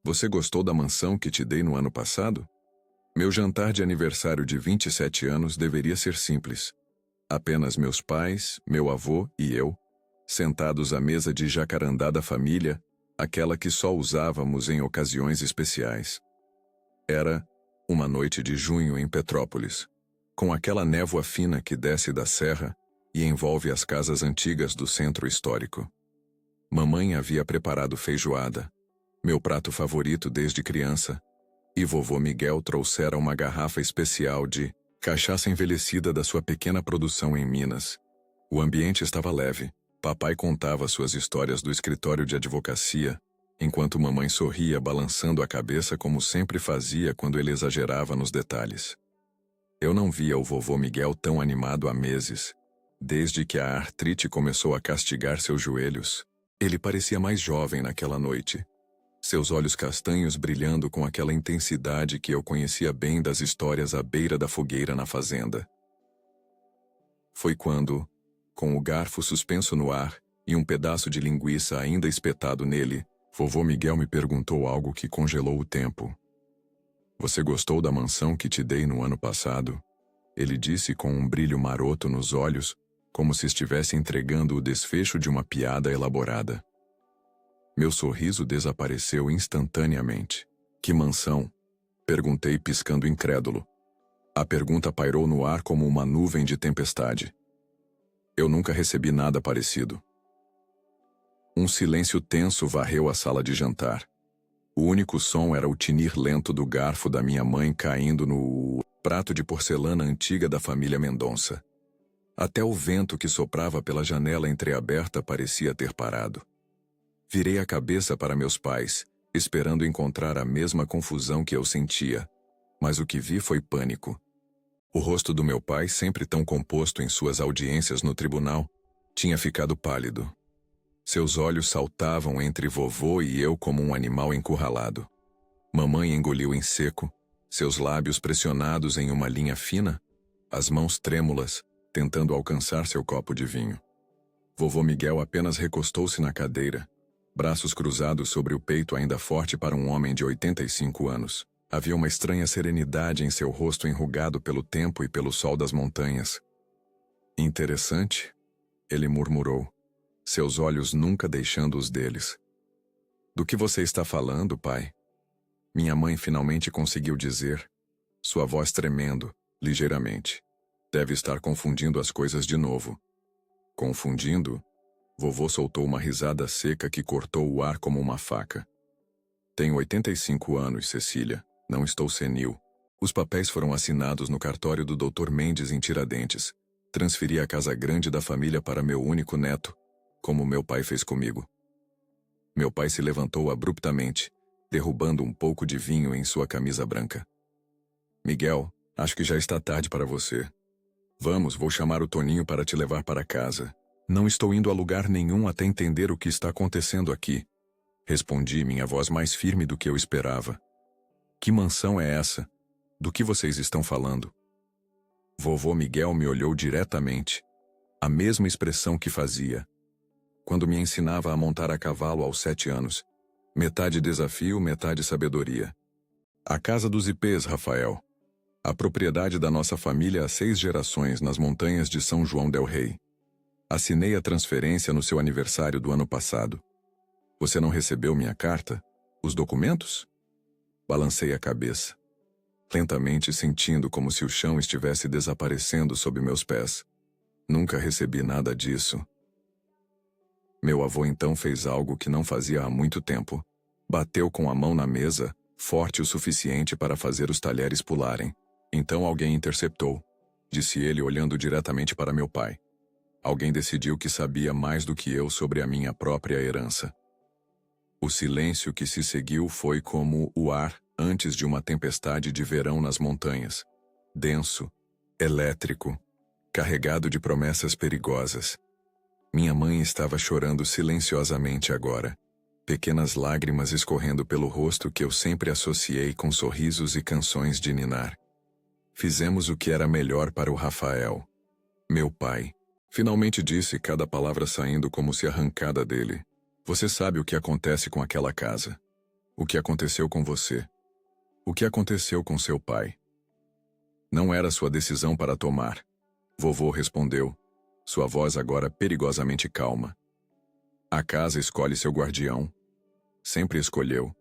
Você gostou da mansão que te dei no ano passado? Meu jantar de aniversário de 27 anos deveria ser simples. Apenas meus pais, meu avô e eu, sentados à mesa de jacarandá da família, aquela que só usávamos em ocasiões especiais. Era uma noite de junho em Petrópolis, com aquela névoa fina que desce da serra e envolve as casas antigas do centro histórico. Mamãe havia preparado feijoada, meu prato favorito desde criança, e vovô Miguel trouxera uma garrafa especial de cachaça envelhecida da sua pequena produção em Minas. O ambiente estava leve. Papai contava suas histórias do escritório de advocacia, enquanto mamãe sorria balançando a cabeça como sempre fazia quando ele exagerava nos detalhes. Eu não via o vovô Miguel tão animado há meses. Desde que a artrite começou a castigar seus joelhos, ele parecia mais jovem naquela noite. Seus olhos castanhos brilhando com aquela intensidade que eu conhecia bem das histórias à beira da fogueira na fazenda. Foi quando, com o garfo suspenso no ar e um pedaço de linguiça ainda espetado nele, vovô Miguel me perguntou algo que congelou o tempo. Você gostou da mansão que te dei no ano passado? Ele disse com um brilho maroto nos olhos, como se estivesse entregando o desfecho de uma piada elaborada. Meu sorriso desapareceu instantaneamente. Que mansão? Perguntei piscando incrédulo. A pergunta pairou no ar como uma nuvem de tempestade. Eu nunca recebi nada parecido. Um silêncio tenso varreu a sala de jantar. O único som era o tinir lento do garfo da minha mãe caindo no prato de porcelana antiga da família Mendonça. Até o vento que soprava pela janela entreaberta parecia ter parado. Virei a cabeça para meus pais, esperando encontrar a mesma confusão que eu sentia, mas o que vi foi pânico. O rosto do meu pai, sempre tão composto em suas audiências no tribunal, tinha ficado pálido. Seus olhos saltavam entre vovô e eu como um animal encurralado. Mamãe engoliu em seco, seus lábios pressionados em uma linha fina, as mãos trêmulas, tentando alcançar seu copo de vinho. Vovô Miguel apenas recostou-se na cadeira, braços cruzados sobre o peito ainda forte para um homem de 85 anos. Havia uma estranha serenidade em seu rosto enrugado pelo tempo e pelo sol das montanhas. Interessante, ele murmurou, seus olhos nunca deixando os deles. Do que você está falando, pai? Minha mãe finalmente conseguiu dizer, sua voz tremendo, ligeiramente. Deve estar confundindo as coisas de novo. Confundindo? Vovô soltou uma risada seca que cortou o ar como uma faca. Tenho 85 anos, Cecília. Não estou senil. Os papéis foram assinados no cartório do Dr. Mendes em Tiradentes. Transferi a casa grande da família para meu único neto, como meu pai fez comigo. Meu pai se levantou abruptamente, derrubando um pouco de vinho em sua camisa branca. Miguel, acho que já está tarde para você. Vamos, vou chamar o Toninho para te levar para casa. Não estou indo a lugar nenhum até entender o que está acontecendo aqui. Respondi, minha voz mais firme do que eu esperava. Que mansão é essa? Do que vocês estão falando? Vovô Miguel me olhou diretamente. A mesma expressão que fazia quando me ensinava a montar a cavalo aos 7 anos. Metade desafio, metade sabedoria. A casa dos Ipês, Rafael. A propriedade da nossa família há 6 gerações nas montanhas de São João del Rei. Assinei a transferência no seu aniversário do ano passado. Você não recebeu minha carta? Os documentos? Balancei a cabeça, lentamente sentindo como se o chão estivesse desaparecendo sob meus pés. Nunca recebi nada disso. Meu avô então fez algo que não fazia há muito tempo. Bateu com a mão na mesa, forte o suficiente para fazer os talheres pularem. Então alguém interceptou, disse ele olhando diretamente para meu pai. Alguém decidiu que sabia mais do que eu sobre a minha própria herança. O silêncio que se seguiu foi como o ar antes de uma tempestade de verão nas montanhas. Denso, elétrico, carregado de promessas perigosas. Minha mãe estava chorando silenciosamente agora, pequenas lágrimas escorrendo pelo rosto que eu sempre associei com sorrisos e canções de ninar. Fizemos o que era melhor para o Rafael. Meu pai. Finalmente disse, cada palavra saindo como se arrancada dele. Você sabe o que acontece com aquela casa. O que aconteceu com você? O que aconteceu com seu pai? Não era sua decisão para tomar. Vovô respondeu, sua voz agora perigosamente calma. A casa escolhe seu guardião. Sempre escolheu.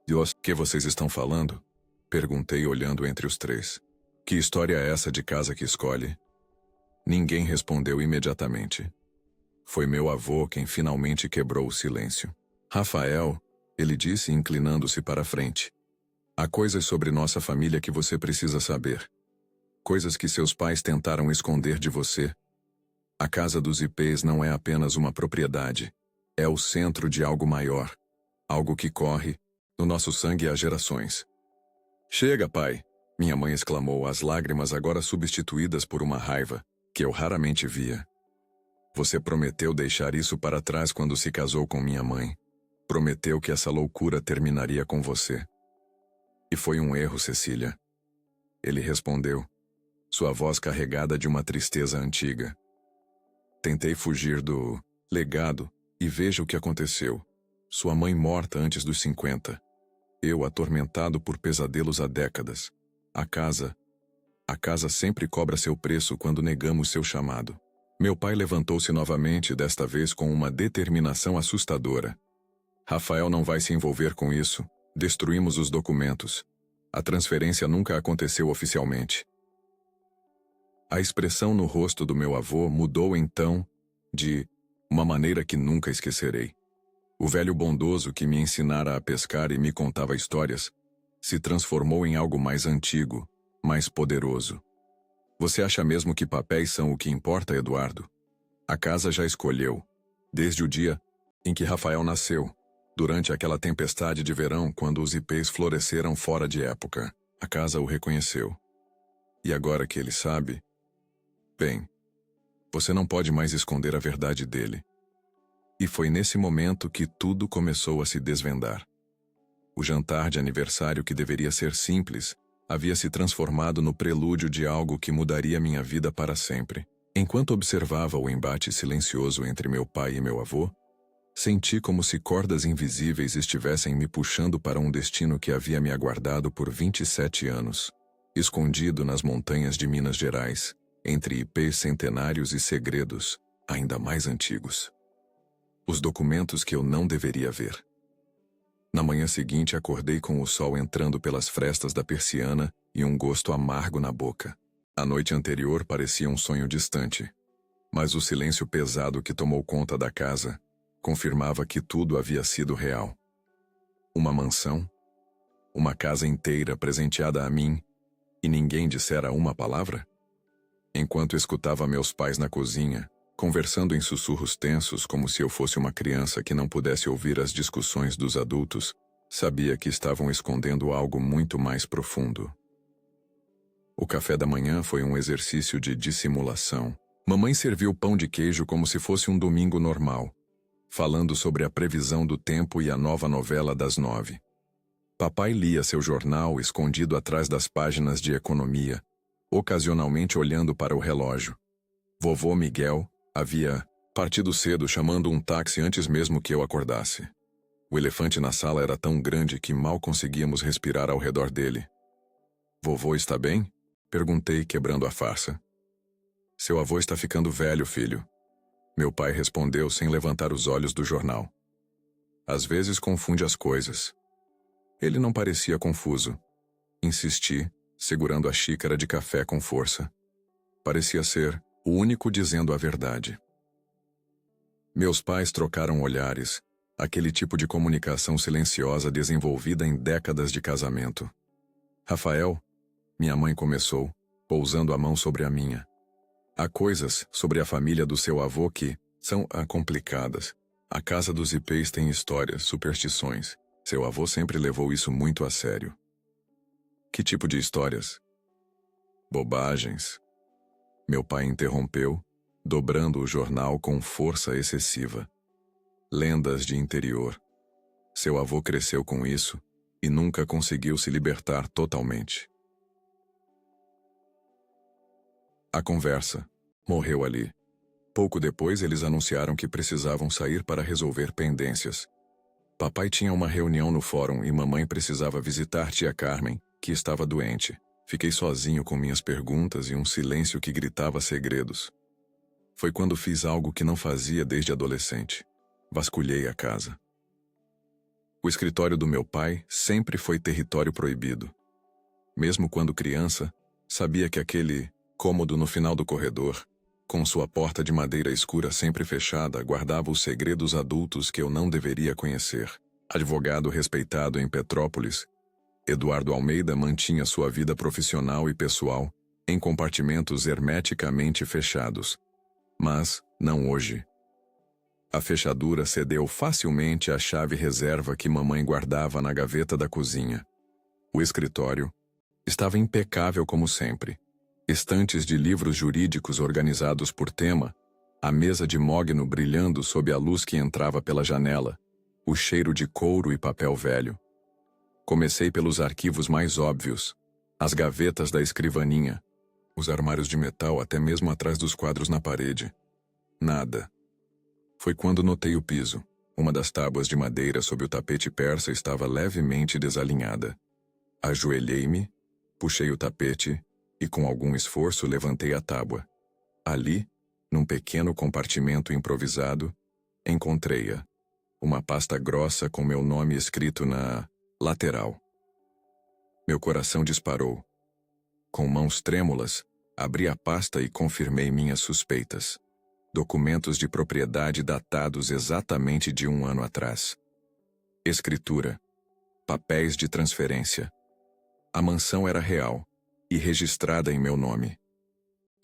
Deus, que vocês estão falando? Perguntei olhando entre os três. Que história é essa de casa que escolhe? Ninguém respondeu imediatamente. Foi meu avô quem finalmente quebrou o silêncio. Rafael, ele disse inclinando-se para a frente. Há coisas sobre nossa família que você precisa saber. Coisas que seus pais tentaram esconder de você. A casa dos IPs não é apenas uma propriedade. É o centro de algo maior. Algo que corre no nosso sangue há gerações. Chega, pai! Minha mãe exclamou, as lágrimas agora substituídas por uma raiva, que eu raramente via. Você prometeu deixar isso para trás quando se casou com minha mãe. Prometeu que essa loucura terminaria com você. E foi um erro, Cecília. Ele respondeu, sua voz carregada de uma tristeza antiga. Tentei fugir do legado e veja o que aconteceu. Sua mãe morta antes dos 50. Eu atormentado por pesadelos há décadas. A casa sempre cobra seu preço quando negamos seu chamado. Meu pai levantou-se novamente, desta vez com uma determinação assustadora. Rafael não vai se envolver com isso. Destruímos os documentos. A transferência nunca aconteceu oficialmente. A expressão no rosto do meu avô mudou então, de uma maneira que nunca esquecerei. O velho bondoso que me ensinara a pescar e me contava histórias, se transformou em algo mais antigo, mais poderoso. Você acha mesmo que papéis são o que importa, Eduardo? A casa já escolheu, desde o dia em que Rafael nasceu, durante aquela tempestade de verão quando os ipês floresceram fora de época. A casa o reconheceu. E agora que ele sabe, bem, você não pode mais esconder a verdade dele. E foi nesse momento que tudo começou a se desvendar. O jantar de aniversário que deveria ser simples, havia se transformado no prelúdio de algo que mudaria minha vida para sempre. Enquanto observava o embate silencioso entre meu pai e meu avô, senti como se cordas invisíveis estivessem me puxando para um destino que havia me aguardado por 27 anos, escondido nas montanhas de Minas Gerais, entre ipês centenários e segredos ainda mais antigos. Os documentos que eu não deveria ver. Na manhã seguinte acordei com o sol entrando pelas frestas da persiana e um gosto amargo na boca. A noite anterior parecia um sonho distante, mas o silêncio pesado que tomou conta da casa confirmava que tudo havia sido real. Uma mansão, uma casa inteira presenteada a mim, e ninguém dissera uma palavra? Enquanto escutava meus pais na cozinha, conversando em sussurros tensos como se eu fosse uma criança que não pudesse ouvir as discussões dos adultos, sabia que estavam escondendo algo muito mais profundo. O café da manhã foi um exercício de dissimulação. Mamãe serviu pão de queijo como se fosse um domingo normal, falando sobre a previsão do tempo e a nova novela das 9. Papai lia seu jornal escondido atrás das páginas de economia, ocasionalmente olhando para o relógio. Vovô Miguel havia partido cedo chamando um táxi antes mesmo que eu acordasse. O elefante na sala era tão grande que mal conseguíamos respirar ao redor dele. Vovô está bem? Perguntei, quebrando a farsa. Seu avô está ficando velho, filho. Meu pai respondeu sem levantar os olhos do jornal. Às vezes confunde as coisas. Ele não parecia confuso. Insisti, segurando a xícara de café com força. Parecia ser o único dizendo a verdade. Meus pais trocaram olhares, aquele tipo de comunicação silenciosa desenvolvida em décadas de casamento. Rafael, minha mãe começou, pousando a mão sobre a minha. Há coisas sobre a família do seu avô que são complicadas. A casa dos ipês tem histórias, superstições. Seu avô sempre levou isso muito a sério. Que tipo de histórias? Bobagens. Meu pai interrompeu, dobrando o jornal com força excessiva. Lendas de interior. Seu avô cresceu com isso e nunca conseguiu se libertar totalmente. A conversa morreu ali. Pouco depois eles anunciaram que precisavam sair para resolver pendências. Papai tinha uma reunião no fórum e mamãe precisava visitar tia Carmen, que estava doente. Fiquei sozinho com minhas perguntas e um silêncio que gritava segredos. Foi quando fiz algo que não fazia desde adolescente. Vasculhei a casa. O escritório do meu pai sempre foi território proibido. Mesmo quando criança, sabia que aquele cômodo no final do corredor, com sua porta de madeira escura sempre fechada, guardava os segredos adultos que eu não deveria conhecer. Advogado respeitado em Petrópolis, Eduardo Almeida mantinha sua vida profissional e pessoal em compartimentos hermeticamente fechados. Mas, não hoje. A fechadura cedeu facilmente à chave reserva que mamãe guardava na gaveta da cozinha. O escritório estava impecável como sempre. Estantes de livros jurídicos organizados por tema, a mesa de mogno brilhando sob a luz que entrava pela janela, o cheiro de couro e papel velho. Comecei pelos arquivos mais óbvios, as gavetas da escrivaninha, os armários de metal até mesmo atrás dos quadros na parede. Nada. Foi quando notei o piso. Uma das tábuas de madeira sob o tapete persa estava levemente desalinhada. Ajoelhei-me, puxei o tapete e com algum esforço levantei a tábua. Ali, num pequeno compartimento improvisado, encontrei-a. Uma pasta grossa com meu nome escrito na lateral. Meu coração disparou. Com mãos trêmulas, abri a pasta e confirmei minhas suspeitas. Documentos de propriedade datados exatamente de 1 ano atrás. Escritura. Papéis de transferência. A mansão era real e registrada em meu nome.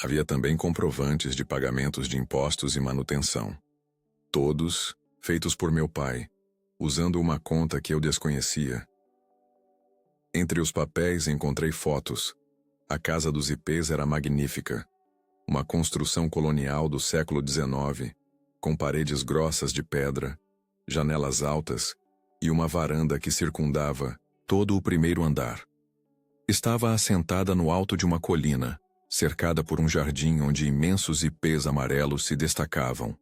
Havia também comprovantes de pagamentos de impostos e manutenção. Todos feitos por meu pai, usando uma conta que eu desconhecia. Entre os papéis encontrei fotos. A casa dos Ipês era magnífica. Uma construção colonial do século XIX, com paredes grossas de pedra, janelas altas e uma varanda que circundava todo o primeiro andar. Estava assentada no alto de uma colina, cercada por um jardim onde imensos ipês amarelos se destacavam.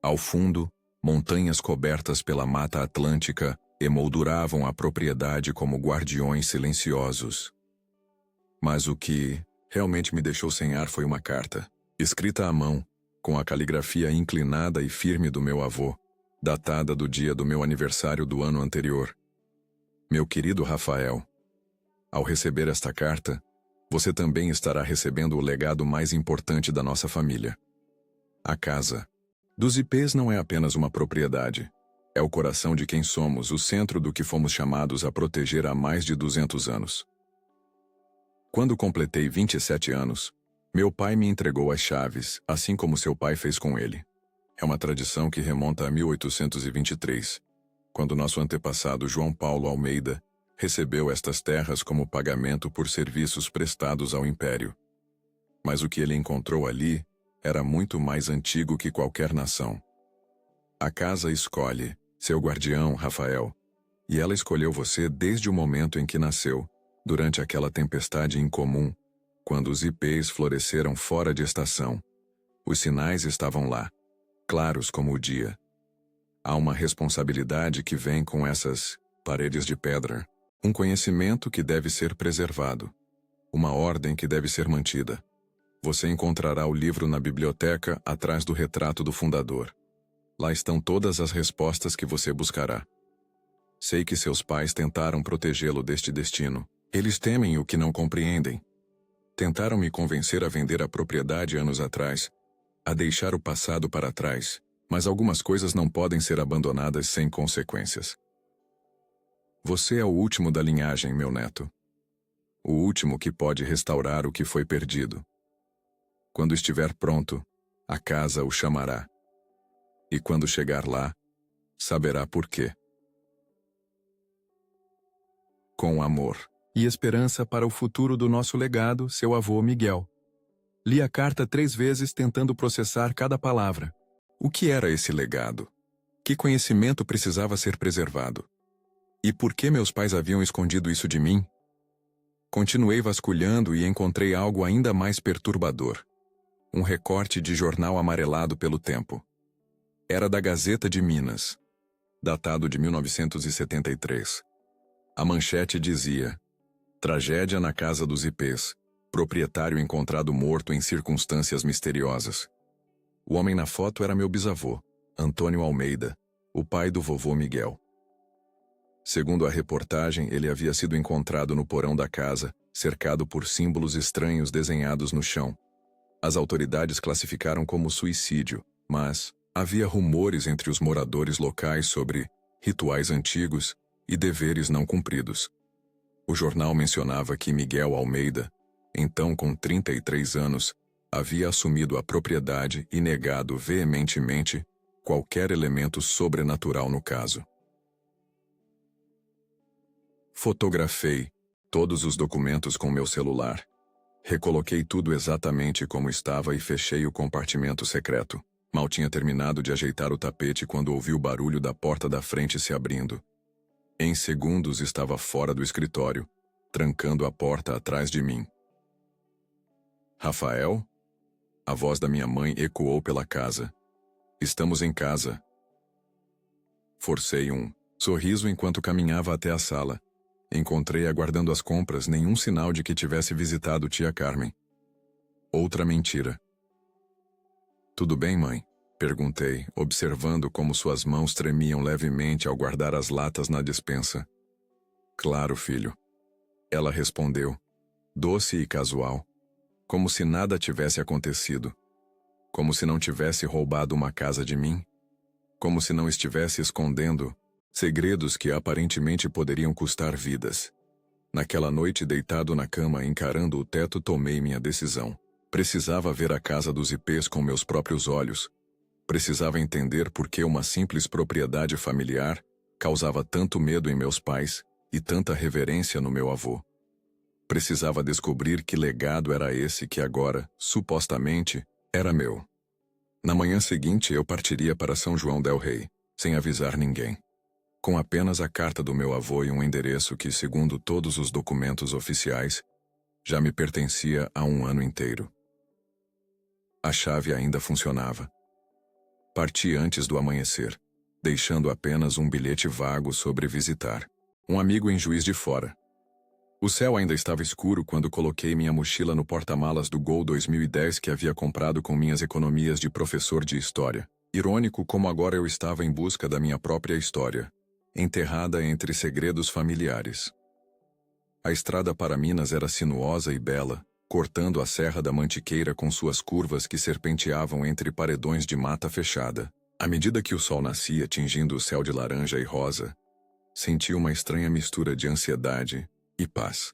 Ao fundo, montanhas cobertas pela Mata Atlântica emolduravam a propriedade como guardiões silenciosos. Mas o que realmente me deixou sem ar foi uma carta, escrita à mão, com a caligrafia inclinada e firme do meu avô, datada do dia do meu aniversário do ano anterior. Meu querido Rafael, ao receber esta carta, você também estará recebendo o legado mais importante da nossa família. A casa dos Ipês não é apenas uma propriedade. É o coração de quem somos, o centro do que fomos chamados a proteger há mais de 200 anos. Quando completei 27 anos, meu pai me entregou as chaves, assim como seu pai fez com ele. É uma tradição que remonta a 1823, quando nosso antepassado João Paulo Almeida recebeu estas terras como pagamento por serviços prestados ao Império. Mas o que ele encontrou ali era muito mais antigo que qualquer nação. A casa escolhe seu guardião, Rafael, e ela escolheu você desde o momento em que nasceu, durante aquela tempestade incomum, quando os ipês floresceram fora de estação. Os sinais estavam lá, claros como o dia. Há uma responsabilidade que vem com essas paredes de pedra, um conhecimento que deve ser preservado, uma ordem que deve ser mantida. Você encontrará o livro na biblioteca atrás do retrato do fundador. Lá estão todas as respostas que você buscará. Sei que seus pais tentaram protegê-lo deste destino. Eles temem o que não compreendem. Tentaram me convencer a vender a propriedade anos atrás, a deixar o passado para trás, mas algumas coisas não podem ser abandonadas sem consequências. Você é o último da linhagem, meu neto. O último que pode restaurar o que foi perdido. Quando estiver pronto, a casa o chamará. E quando chegar lá, saberá por quê. Com amor e esperança para o futuro do nosso legado, seu avô Miguel. Li a carta 3 vezes tentando processar cada palavra. O que era esse legado? Que conhecimento precisava ser preservado? E por que meus pais haviam escondido isso de mim? Continuei vasculhando e encontrei algo ainda mais perturbador. Um recorte de jornal amarelado pelo tempo. Era da Gazeta de Minas. datado de 1973. A manchete dizia: Tragédia na casa dos IPs. Proprietário encontrado morto em circunstâncias misteriosas. O homem na foto era meu bisavô, Antônio Almeida, o pai do vovô Miguel. Segundo a reportagem, ele havia sido encontrado no porão da casa, cercado por símbolos estranhos desenhados no chão. As autoridades classificaram como suicídio, mas havia rumores entre os moradores locais sobre rituais antigos e deveres não cumpridos. O jornal mencionava que Miguel Almeida, então com 33 anos, havia assumido a propriedade e negado veementemente qualquer elemento sobrenatural no caso. Fotografei todos os documentos com meu celular. Recoloquei tudo exatamente como estava e fechei o compartimento secreto. Mal tinha terminado de ajeitar o tapete quando ouvi o barulho da porta da frente se abrindo. Em segundos estava fora do escritório, trancando a porta atrás de mim. Rafael? A voz da minha mãe ecoou pela casa. Estamos em casa. Forcei um sorriso enquanto caminhava até a sala. Encontrei aguardando as compras nenhum sinal de que tivesse visitado tia Carmen. Outra mentira. Tudo bem, mãe? Perguntei, observando como suas mãos tremiam levemente ao guardar as latas na despensa. Claro, filho. Ela respondeu, doce e casual, como se nada tivesse acontecido, como se não tivesse roubado uma casa de mim, como se não estivesse escondendo segredos que aparentemente poderiam custar vidas. Naquela noite, deitado na cama, encarando o teto, tomei minha decisão. Precisava ver a casa dos IPs com meus próprios olhos. Precisava entender por que uma simples propriedade familiar causava tanto medo em meus pais e tanta reverência no meu avô. Precisava descobrir que legado era esse que agora, supostamente, era meu. Na manhã seguinte, eu partiria para São João del Rei, sem avisar ninguém. Com apenas a carta do meu avô e um endereço que, segundo todos os documentos oficiais, já me pertencia há um ano inteiro. A chave ainda funcionava. Parti antes do amanhecer, deixando apenas um bilhete vago sobre visitar um amigo em Juiz de Fora. O céu ainda estava escuro quando coloquei minha mochila no porta-malas do Gol 2010 que havia comprado com minhas economias de professor de história. Irônico como agora eu estava em busca da minha própria história, enterrada entre segredos familiares. A estrada para Minas era sinuosa e bela, cortando a Serra da Mantiqueira com suas curvas que serpenteavam entre paredões de mata fechada. À medida que o sol nascia, tingindo o céu de laranja e rosa, senti uma estranha mistura de ansiedade e paz.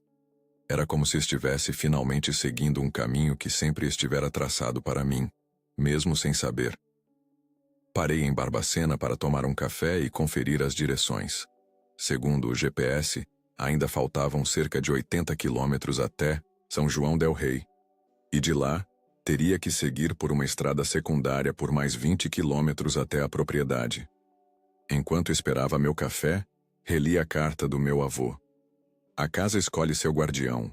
Era como se estivesse finalmente seguindo um caminho que sempre estivera traçado para mim, mesmo sem saber. Parei em Barbacena para tomar um café e conferir as direções. Segundo o GPS, ainda faltavam cerca de 80 quilômetros até São João del Rei. E de lá, teria que seguir por uma estrada secundária por mais 20 quilômetros até a propriedade. Enquanto esperava meu café, reli a carta do meu avô. A casa escolhe seu guardião.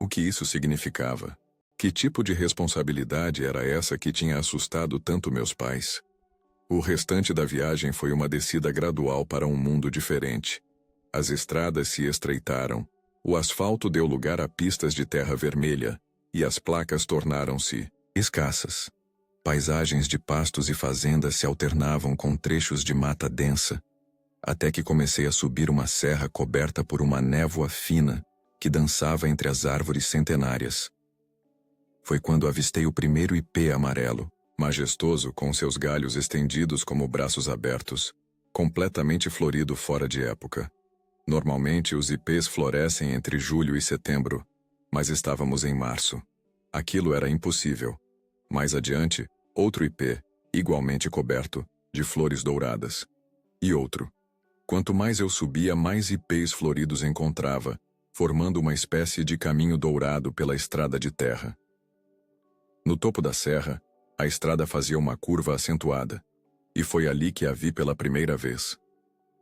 O que isso significava? Que tipo de responsabilidade era essa que tinha assustado tanto meus pais? O restante da viagem foi uma descida gradual para um mundo diferente. As estradas se estreitaram, o asfalto deu lugar a pistas de terra vermelha, e as placas tornaram-se escassas. Paisagens de pastos e fazendas se alternavam com trechos de mata densa, até que comecei a subir uma serra coberta por uma névoa fina que dançava entre as árvores centenárias. Foi quando avistei o primeiro ipê amarelo, majestoso com seus galhos estendidos como braços abertos, completamente florido fora de época. Normalmente os ipês florescem entre julho e setembro, mas estávamos em março. Aquilo era impossível. Mais adiante, outro ipê, igualmente coberto, de flores douradas. E outro. Quanto mais eu subia, mais ipês floridos encontrava, formando uma espécie de caminho dourado pela estrada de terra. No topo da serra, a estrada fazia uma curva acentuada, e foi ali que a vi pela primeira vez.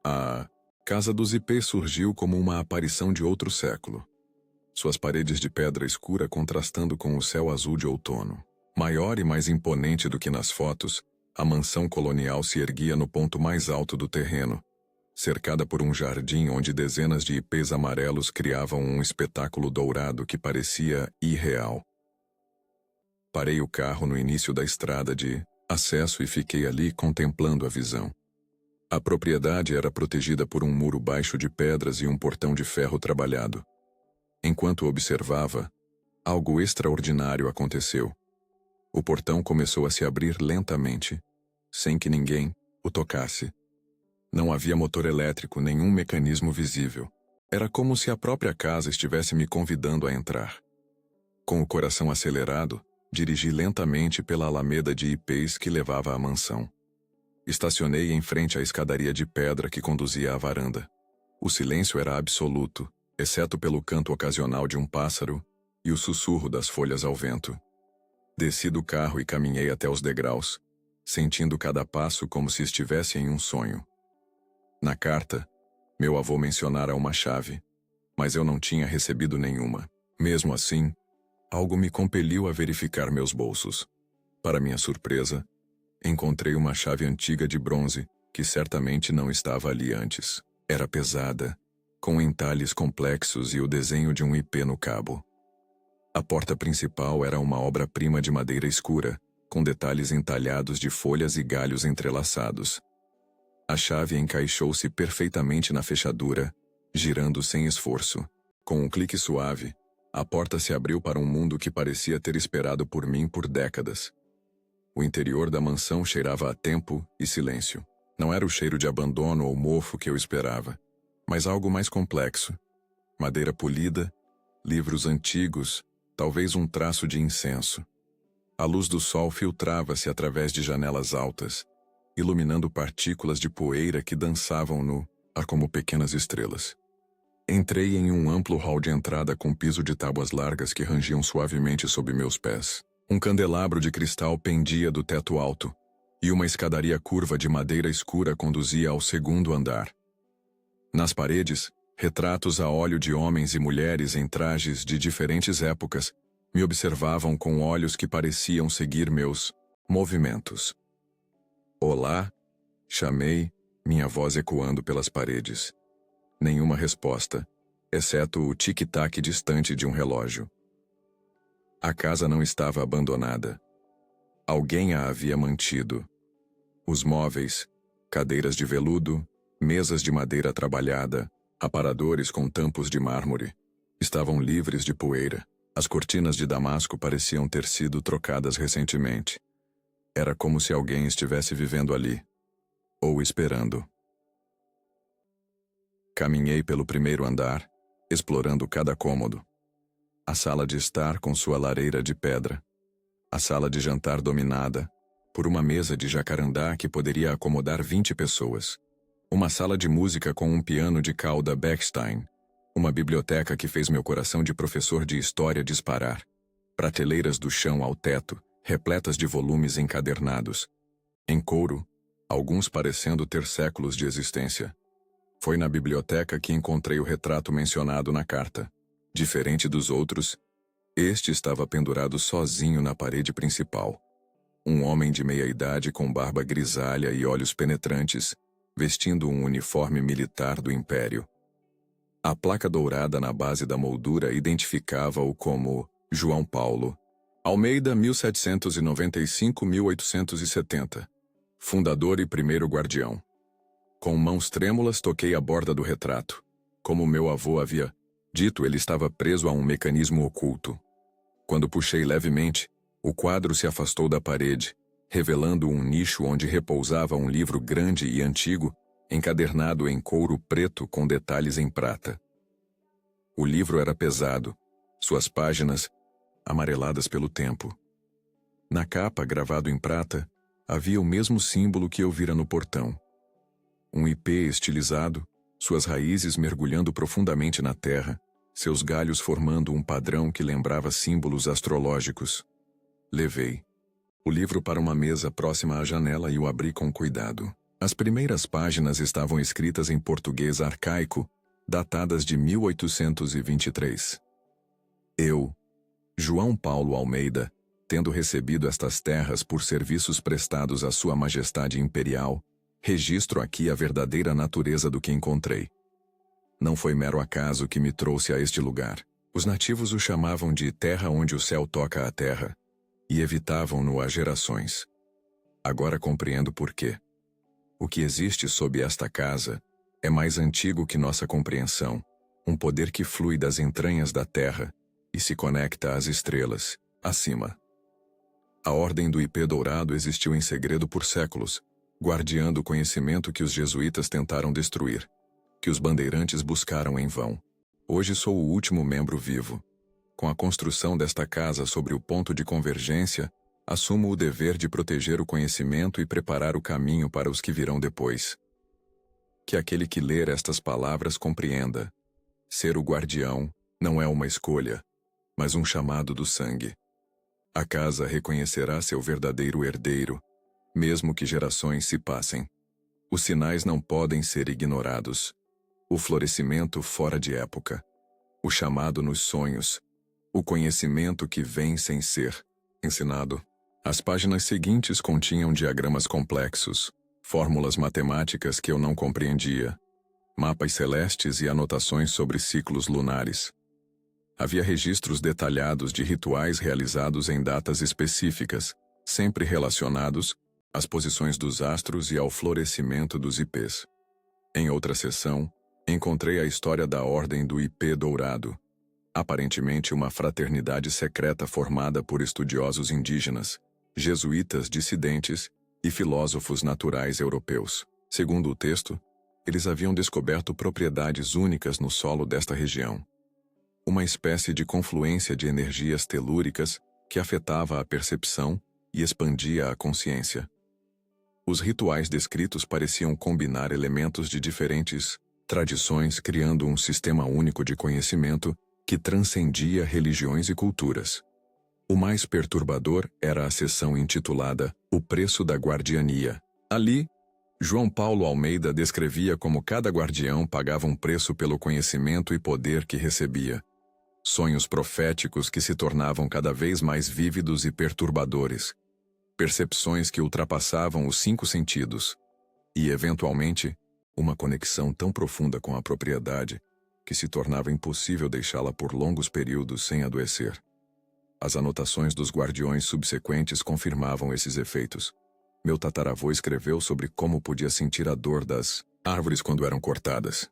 A Casa dos Ipês surgiu como uma aparição de outro século. Suas paredes de pedra escura contrastando com o céu azul de outono. Maior e mais imponente do que nas fotos, A mansão colonial se erguia no ponto mais alto do terreno, cercada por um jardim onde dezenas de ipês amarelos criavam um espetáculo dourado que parecia irreal. Parei o carro no início da estrada de acesso e fiquei ali contemplando a visão. A propriedade era protegida por um muro baixo de pedras e um portão de ferro trabalhado. Enquanto observava, algo extraordinário aconteceu. O portão começou a se abrir lentamente, sem que ninguém o tocasse. Não havia motor elétrico, nenhum mecanismo visível. Era como se a própria casa estivesse me convidando a entrar. Com o coração acelerado, dirigi lentamente pela alameda de ipês que levava à mansão. Estacionei em frente à escadaria de pedra que conduzia à varanda. O silêncio era absoluto, exceto pelo canto ocasional de um pássaro e o sussurro das folhas ao vento. Desci do carro e caminhei até os degraus, sentindo cada passo como se estivesse em um sonho. Na carta, meu avô mencionara uma chave, mas eu não tinha recebido nenhuma. Mesmo assim, algo me compeliu a verificar meus bolsos. Para minha surpresa, encontrei uma chave antiga de bronze que certamente não estava ali antes. Era pesada, com entalhes complexos e o desenho de um ipê no cabo. A porta principal era uma obra-prima de madeira escura, com detalhes entalhados de folhas e galhos entrelaçados. A chave encaixou-se perfeitamente na fechadura, girando sem esforço. Com um clique suave, a porta se abriu para um mundo que parecia ter esperado por mim por décadas. O interior da mansão cheirava a tempo e silêncio. Não era o cheiro de abandono ou mofo que eu esperava, mas algo mais complexo. Madeira polida, livros antigos, talvez um traço de incenso. A luz do sol filtrava-se através de janelas altas, iluminando partículas de poeira que dançavam no ar como pequenas estrelas. Entrei em um amplo hall de entrada com piso de tábuas largas que rangiam suavemente sob meus pés. Um candelabro de cristal pendia do teto alto, e uma escadaria curva de madeira escura conduzia ao segundo andar. Nas paredes, retratos a óleo de homens e mulheres em trajes de diferentes épocas me observavam com olhos que pareciam seguir meus movimentos. Olá, chamei, minha voz ecoando pelas paredes. Nenhuma resposta, exceto o tic-tac distante de um relógio. A casa não estava abandonada. Alguém a havia mantido. Os móveis, cadeiras de veludo, mesas de madeira trabalhada, aparadores com tampos de mármore, estavam livres de poeira. As cortinas de damasco pareciam ter sido trocadas recentemente. Era como se alguém estivesse vivendo ali, ou esperando. Caminhei pelo primeiro andar, explorando cada cômodo. A sala de estar com sua lareira de pedra. A sala de jantar dominada por uma mesa de jacarandá que poderia acomodar 20 pessoas. Uma sala de música com um piano de cauda Bechstein. Uma biblioteca que fez meu coração de professor de história disparar. Prateleiras do chão ao teto, repletas de volumes encadernados. Em couro, alguns parecendo ter séculos de existência. Foi na biblioteca que encontrei o retrato mencionado na carta. Diferente dos outros, este estava pendurado sozinho na parede principal. Um homem de meia-idade com barba grisalha e olhos penetrantes, vestindo um uniforme militar do Império. A placa dourada na base da moldura identificava-o como João Paulo Almeida 1795-1870, fundador e primeiro guardião. Com mãos trêmulas toquei a borda do retrato. Como meu avô havia dito, ele estava preso a um mecanismo oculto. Quando puxei levemente, o quadro se afastou da parede, revelando um nicho onde repousava um livro grande e antigo, encadernado em couro preto com detalhes em prata. O livro era pesado, suas páginas amareladas pelo tempo. Na capa, gravado em prata, havia o mesmo símbolo que eu vira no portão. Um ipê estilizado, suas raízes mergulhando profundamente na terra, seus galhos formando um padrão que lembrava símbolos astrológicos. Levei o livro para uma mesa próxima à janela e o abri com cuidado. As primeiras páginas estavam escritas em português arcaico, datadas de 1823. Eu, João Paulo Almeida, tendo recebido estas terras por serviços prestados à Sua Majestade Imperial, registro aqui a verdadeira natureza do que encontrei. Não foi mero acaso que me trouxe a este lugar. Os nativos o chamavam de terra onde o céu toca a terra, e evitavam-no há gerações. Agora compreendo por quê. O que existe sob esta casa é mais antigo que nossa compreensão, um poder que flui das entranhas da terra e se conecta às estrelas, acima. A ordem do IP Dourado existiu em segredo por séculos, guardiando o conhecimento que os jesuítas tentaram destruir, que os bandeirantes buscaram em vão. Hoje sou o último membro vivo. Com a construção desta casa sobre o ponto de convergência, assumo o dever de proteger o conhecimento e preparar o caminho para os que virão depois. Que aquele que ler estas palavras compreenda. Ser o guardião não é uma escolha, mas um chamado do sangue. A casa reconhecerá seu verdadeiro herdeiro, mesmo que gerações se passem. Os sinais não podem ser ignorados. O florescimento fora de época. O chamado nos sonhos. O conhecimento que vem sem ser ensinado. As páginas seguintes continham diagramas complexos, fórmulas matemáticas que eu não compreendia, mapas celestes e anotações sobre ciclos lunares. Havia registros detalhados de rituais realizados em datas específicas, sempre relacionados às posições dos astros e ao florescimento dos IPs. Em outra seção, encontrei a história da Ordem do IP Dourado, aparentemente uma fraternidade secreta formada por estudiosos indígenas, jesuítas dissidentes e filósofos naturais europeus. Segundo o texto, eles haviam descoberto propriedades únicas no solo desta região. Uma espécie de confluência de energias telúricas que afetava a percepção e expandia a consciência. Os rituais descritos pareciam combinar elementos de diferentes tradições, criando um sistema único de conhecimento que transcendia religiões e culturas. O mais perturbador era a seção intitulada O Preço da Guardiania. Ali, João Paulo Almeida descrevia como cada guardião pagava um preço pelo conhecimento e poder que recebia. Sonhos proféticos que se tornavam cada vez mais vívidos e perturbadores. Percepções que ultrapassavam os 5 sentidos. E, eventualmente, uma conexão tão profunda com a propriedade que se tornava impossível deixá-la por longos períodos sem adoecer. As anotações dos guardiões subsequentes confirmavam esses efeitos. Meu tataravô escreveu sobre como podia sentir a dor das árvores quando eram cortadas.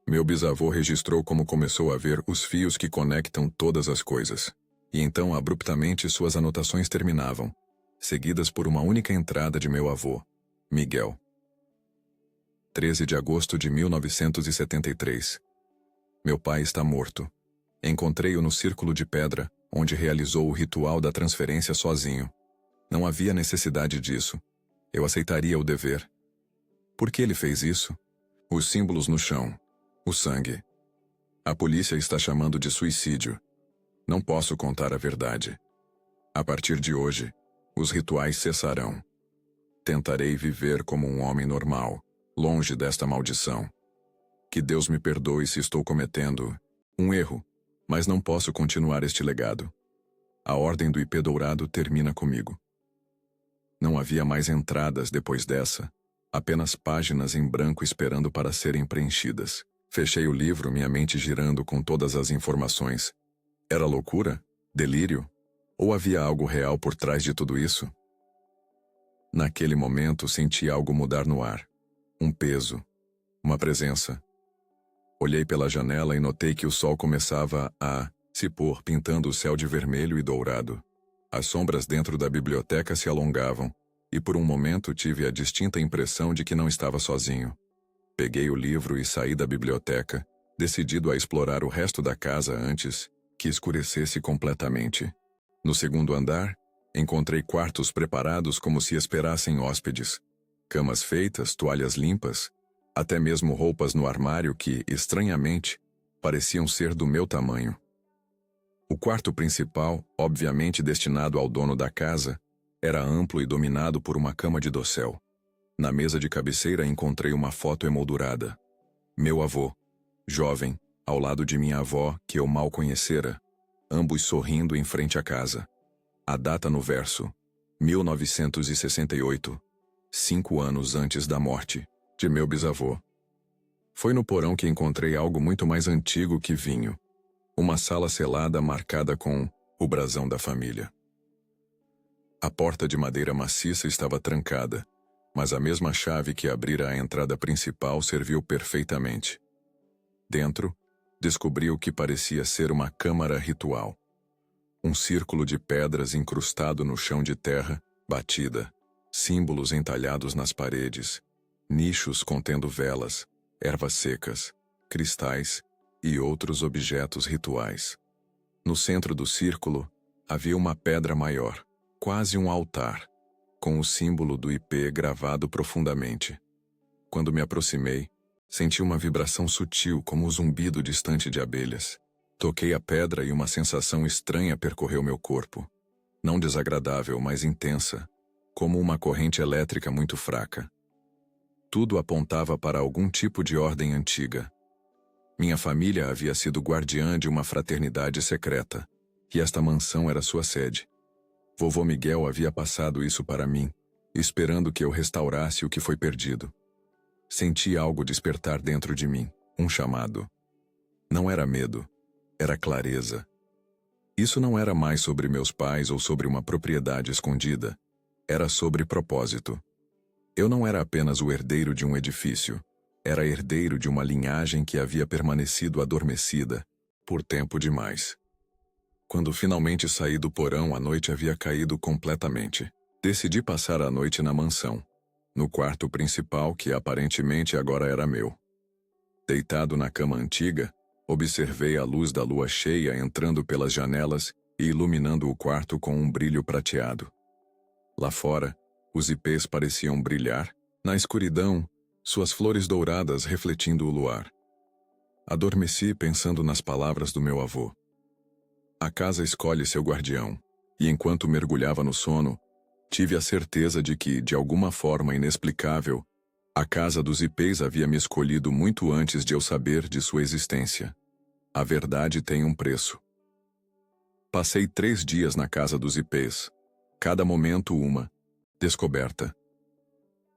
Meu bisavô registrou como começou a ver os fios que conectam todas as coisas. E então, abruptamente, suas anotações terminavam, seguidas por uma única entrada de meu avô, Miguel. 13 de agosto de 1973. Meu pai está morto. Encontrei-o no círculo de pedra, onde realizou o ritual da transferência sozinho. Não havia necessidade disso. Eu aceitaria o dever. Por que ele fez isso? Os símbolos no chão. O sangue. A polícia está chamando de suicídio. Não posso contar a verdade. A partir de hoje, os rituais cessarão. Tentarei viver como um homem normal, longe desta maldição. Que Deus me perdoe se estou cometendo um erro, mas não posso continuar este legado. A Ordem do IP Dourado termina comigo. Não havia mais entradas depois dessa, apenas páginas em branco esperando para serem preenchidas. Fechei o livro, minha mente girando com todas as informações. Era loucura? Delírio? Ou havia algo real por trás de tudo isso? Naquele momento senti algo mudar no ar. Um peso. Uma presença. Olhei pela janela e notei que o sol começava a se pôr, pintando o céu de vermelho e dourado. As sombras dentro da biblioteca se alongavam, e por um momento tive a distinta impressão de que não estava sozinho. Peguei o livro e saí da biblioteca, decidido a explorar o resto da casa antes que escurecesse completamente. No segundo andar, encontrei quartos preparados como se esperassem hóspedes. Camas feitas, toalhas limpas, até mesmo roupas no armário que, estranhamente, pareciam ser do meu tamanho. O quarto principal, obviamente destinado ao dono da casa, era amplo e dominado por uma cama de dossel. Na mesa de cabeceira encontrei uma foto emoldurada. Meu avô, jovem, ao lado de minha avó, que eu mal conhecera, ambos sorrindo em frente à casa. A data no verso: 1968, 5 anos antes da morte de meu bisavô. Foi no porão que encontrei algo muito mais antigo que vinho. Uma sala selada marcada com o brasão da família. A porta de madeira maciça estava trancada, mas a mesma chave que abrira a entrada principal serviu perfeitamente. Dentro, descobri o que parecia ser uma câmara ritual. Um círculo de pedras incrustado no chão de terra, batida, símbolos entalhados nas paredes, nichos contendo velas, ervas secas, cristais e outros objetos rituais. No centro do círculo, havia uma pedra maior, quase um altar, com o símbolo do IP gravado profundamente. Quando me aproximei, senti uma vibração sutil como o zumbido distante de abelhas. Toquei a pedra e uma sensação estranha percorreu meu corpo. Não desagradável, mas intensa, como uma corrente elétrica muito fraca. Tudo apontava para algum tipo de ordem antiga. Minha família havia sido guardiã de uma fraternidade secreta, e esta mansão era sua sede. Vovô Miguel havia passado isso para mim, esperando que eu restaurasse o que foi perdido. Senti algo despertar dentro de mim, um chamado. Não era medo, era clareza. Isso não era mais sobre meus pais ou sobre uma propriedade escondida. Era sobre propósito. Eu não era apenas o herdeiro de um edifício. Era herdeiro de uma linhagem que havia permanecido adormecida por tempo demais. Quando finalmente saí do porão, a noite havia caído completamente. Decidi passar a noite na mansão, no quarto principal que aparentemente agora era meu. Deitado na cama antiga, observei a luz da lua cheia entrando pelas janelas e iluminando o quarto com um brilho prateado. Lá fora, os ipês pareciam brilhar, na escuridão, suas flores douradas refletindo o luar. Adormeci pensando nas palavras do meu avô. A casa escolhe seu guardião, e enquanto mergulhava no sono, tive a certeza de que, de alguma forma inexplicável, a casa dos ipês havia me escolhido muito antes de eu saber de sua existência. A verdade tem um preço. Passei 3 dias na casa dos ipês, cada momento uma descoberta.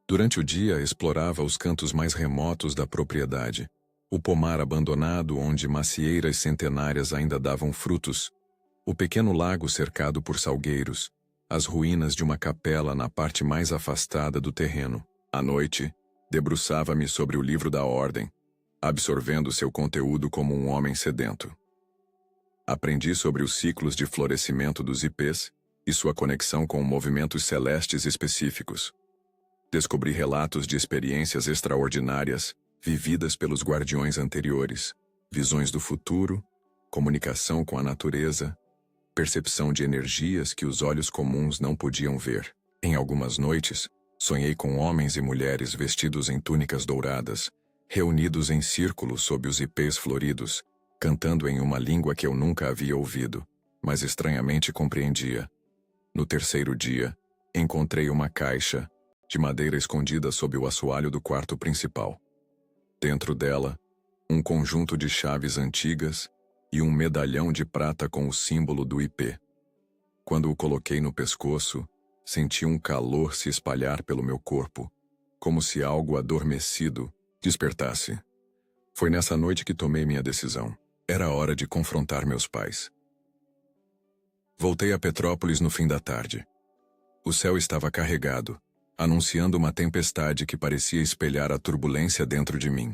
Durante o dia, explorava os cantos mais remotos da propriedade, o pomar abandonado onde macieiras centenárias ainda davam frutos, o pequeno lago cercado por salgueiros, as ruínas de uma capela na parte mais afastada do terreno. À noite, debruçava-me sobre o livro da ordem, absorvendo seu conteúdo como um homem sedento. Aprendi sobre os ciclos de florescimento dos ipês e sua conexão com movimentos celestes específicos. Descobri relatos de experiências extraordinárias vividas pelos guardiões anteriores, visões do futuro, comunicação com a natureza, percepção de energias que os olhos comuns não podiam ver. Em algumas noites, sonhei com homens e mulheres vestidos em túnicas douradas, reunidos em círculo sob os ipês floridos, cantando em uma língua que eu nunca havia ouvido, mas estranhamente compreendia. No terceiro dia, encontrei uma caixa de madeira escondida sob o assoalho do quarto principal. Dentro dela, um conjunto de chaves antigas e um medalhão de prata com o símbolo do IP. Quando o coloquei no pescoço, senti um calor se espalhar pelo meu corpo, como se algo adormecido despertasse. Foi nessa noite que tomei minha decisão. Era hora de confrontar meus pais. Voltei a Petrópolis no fim da tarde. O céu estava carregado, anunciando uma tempestade que parecia espelhar a turbulência dentro de mim.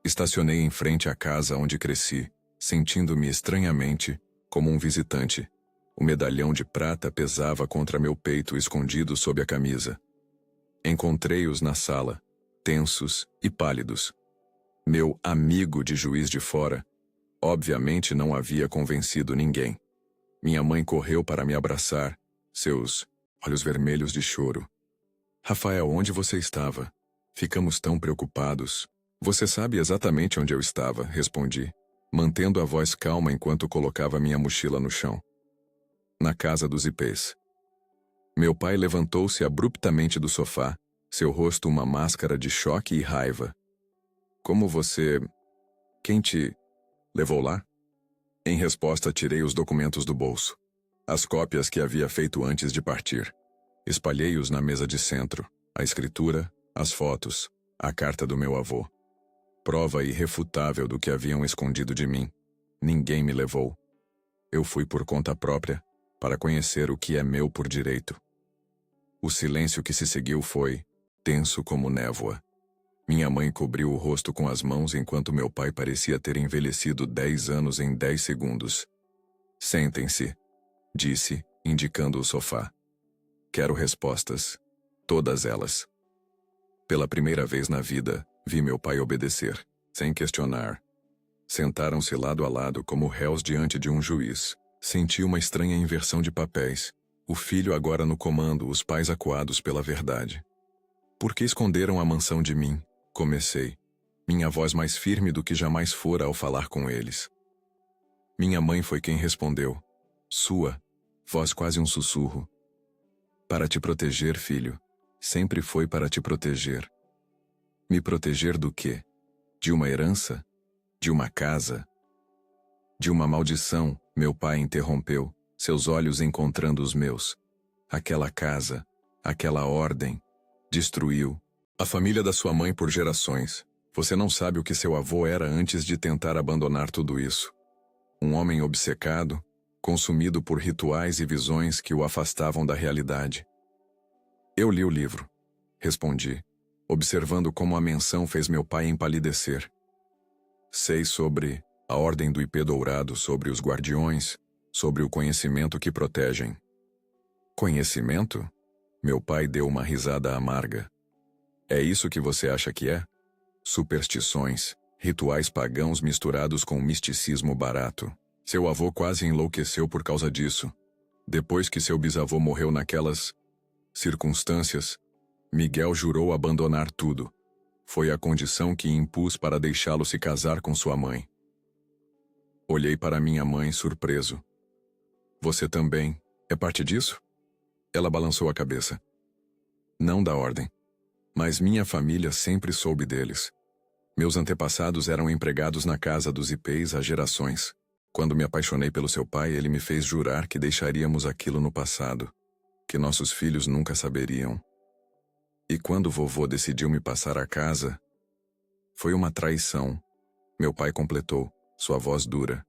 Estacionei em frente à casa onde cresci, sentindo-me estranhamente como um visitante. O medalhão de prata pesava contra meu peito escondido sob a camisa. Encontrei-os na sala, tensos e pálidos. Meu amigo de Juiz de Fora, obviamente não havia convencido ninguém. Minha mãe correu para me abraçar, seus olhos vermelhos de choro. Rafael, onde você estava? Ficamos tão preocupados. Você sabe exatamente onde eu estava, respondi, mantendo a voz calma enquanto colocava minha mochila no chão. Na casa dos ipês. Meu pai levantou-se abruptamente do sofá, seu rosto uma máscara de choque e raiva. Como você... Quem te... levou lá? Em resposta, tirei os documentos do bolso. As cópias que havia feito antes de partir. Espalhei-os na mesa de centro. A escritura, as fotos, a carta do meu avô. Prova irrefutável do que haviam escondido de mim. Ninguém me levou. Eu fui por conta própria, para conhecer o que é meu por direito. O silêncio que se seguiu foi tenso como névoa. Minha mãe cobriu o rosto com as mãos enquanto meu pai parecia ter envelhecido 10 anos em 10 segundos. Sentem-se, disse, indicando o sofá. Quero respostas. Todas elas. Pela primeira vez na vida, vi meu pai obedecer, sem questionar. Sentaram-se lado a lado como réus diante de um juiz. Senti uma estranha inversão de papéis. O filho agora no comando, os pais acuados pela verdade. Por que esconderam a mansão de mim? Comecei. Minha voz mais firme do que jamais fora ao falar com eles. Minha mãe foi quem respondeu. Sua, voz quase um sussurro. Para te proteger, filho. Sempre foi para te proteger. Me proteger do quê? De uma herança? De uma casa? De uma maldição, meu pai interrompeu, seus olhos encontrando os meus. Aquela casa, aquela ordem, destruiu a família da sua mãe por gerações. Você não sabe o que seu avô era antes de tentar abandonar tudo isso. Um homem obcecado, consumido por rituais e visões que o afastavam da realidade. Eu li o livro, respondi, observando como a menção fez meu pai empalidecer. Sei sobre a ordem do ipê dourado, sobre os guardiões, sobre o conhecimento que protegem. Conhecimento? Meu pai deu uma risada amarga. É isso que você acha que é? Superstições, rituais pagãos misturados com misticismo barato. Seu avô quase enlouqueceu por causa disso. Depois que seu bisavô morreu naquelas circunstâncias, Miguel jurou abandonar tudo. Foi a condição que impus para deixá-lo se casar com sua mãe. Olhei para minha mãe surpreso. Você também é parte disso? Ela balançou a cabeça. Não da ordem. Mas minha família sempre soube deles. Meus antepassados eram empregados na casa dos ipês há gerações. Quando me apaixonei pelo seu pai, ele me fez jurar que deixaríamos aquilo no passado, que nossos filhos nunca saberiam. E quando vovô decidiu me passar a casa, foi uma traição. Meu pai completou, sua voz dura.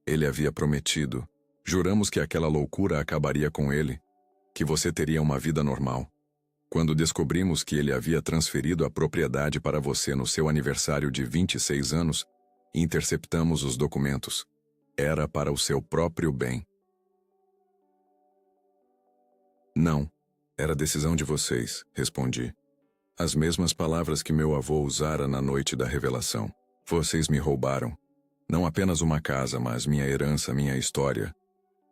Ele havia prometido. Juramos que aquela loucura acabaria com ele, que você teria uma vida normal. Quando descobrimos que ele havia transferido a propriedade para você no seu aniversário de 26 anos, interceptamos os documentos. Era para o seu próprio bem. Não, era decisão de vocês, respondi. As mesmas palavras que meu avô usara na noite da revelação. Vocês me roubaram. Não apenas uma casa, mas minha herança, minha história.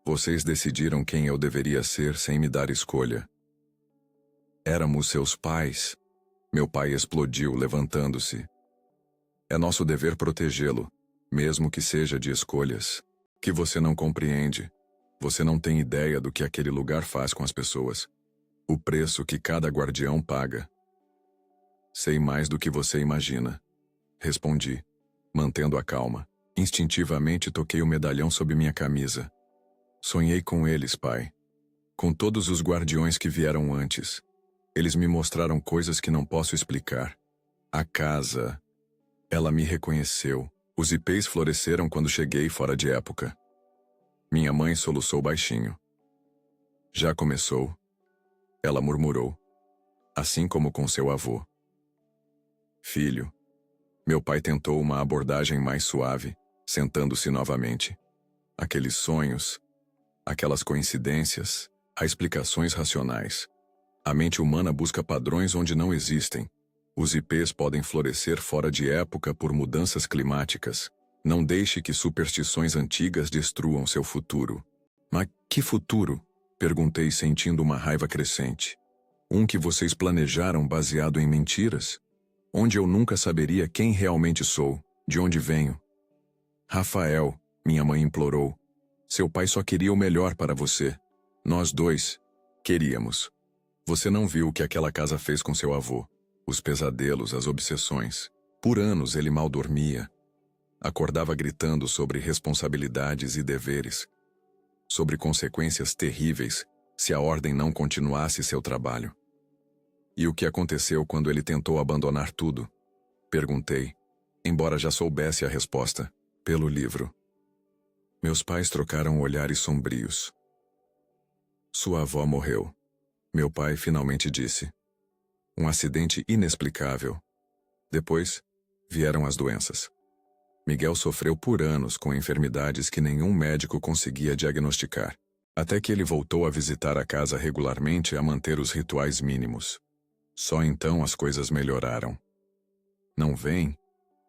Vocês decidiram quem eu deveria ser sem me dar escolha. Éramos seus pais. Meu pai explodiu, levantando-se. É nosso dever protegê-lo, mesmo que seja de escolhas. Que você não compreende. Você não tem ideia do que aquele lugar faz com as pessoas. O preço que cada guardião paga. Sei mais do que você imagina. Respondi, mantendo a calma. Instintivamente toquei o medalhão sob minha camisa. Sonhei com eles, pai. Com todos os guardiões que vieram antes. Eles me mostraram coisas que não posso explicar. A casa. Ela me reconheceu. Os ipês floresceram quando cheguei fora de época. Minha mãe soluçou baixinho. Já começou? Ela murmurou. Assim como com seu avô. Filho. Meu pai tentou uma abordagem mais suave, sentando-se novamente. Aqueles sonhos, aquelas coincidências, há explicações racionais. A mente humana busca padrões onde não existem. Os ipês podem florescer fora de época por mudanças climáticas. Não deixe que superstições antigas destruam seu futuro. Mas que futuro? Perguntei, sentindo uma raiva crescente. Um que vocês planejaram baseado em mentiras? Onde eu nunca saberia quem realmente sou, de onde venho. Rafael, minha mãe implorou. Seu pai só queria o melhor para você. Nós dois queríamos. Você não viu o que aquela casa fez com seu avô. Os pesadelos, as obsessões. Por anos ele mal dormia. Acordava gritando sobre responsabilidades e deveres. sobre consequências terríveis se a ordem não continuasse seu trabalho. E o que aconteceu quando ele tentou abandonar tudo? Perguntei, embora já soubesse a resposta, pelo livro. Meus pais trocaram olhares sombrios. Sua avó morreu. Meu pai finalmente disse. Um acidente inexplicável. Depois, vieram as doenças. Miguel sofreu por anos com enfermidades que nenhum médico conseguia diagnosticar, até que ele voltou a visitar a casa regularmente e a manter os rituais mínimos. Só então as coisas melhoraram. Não vem,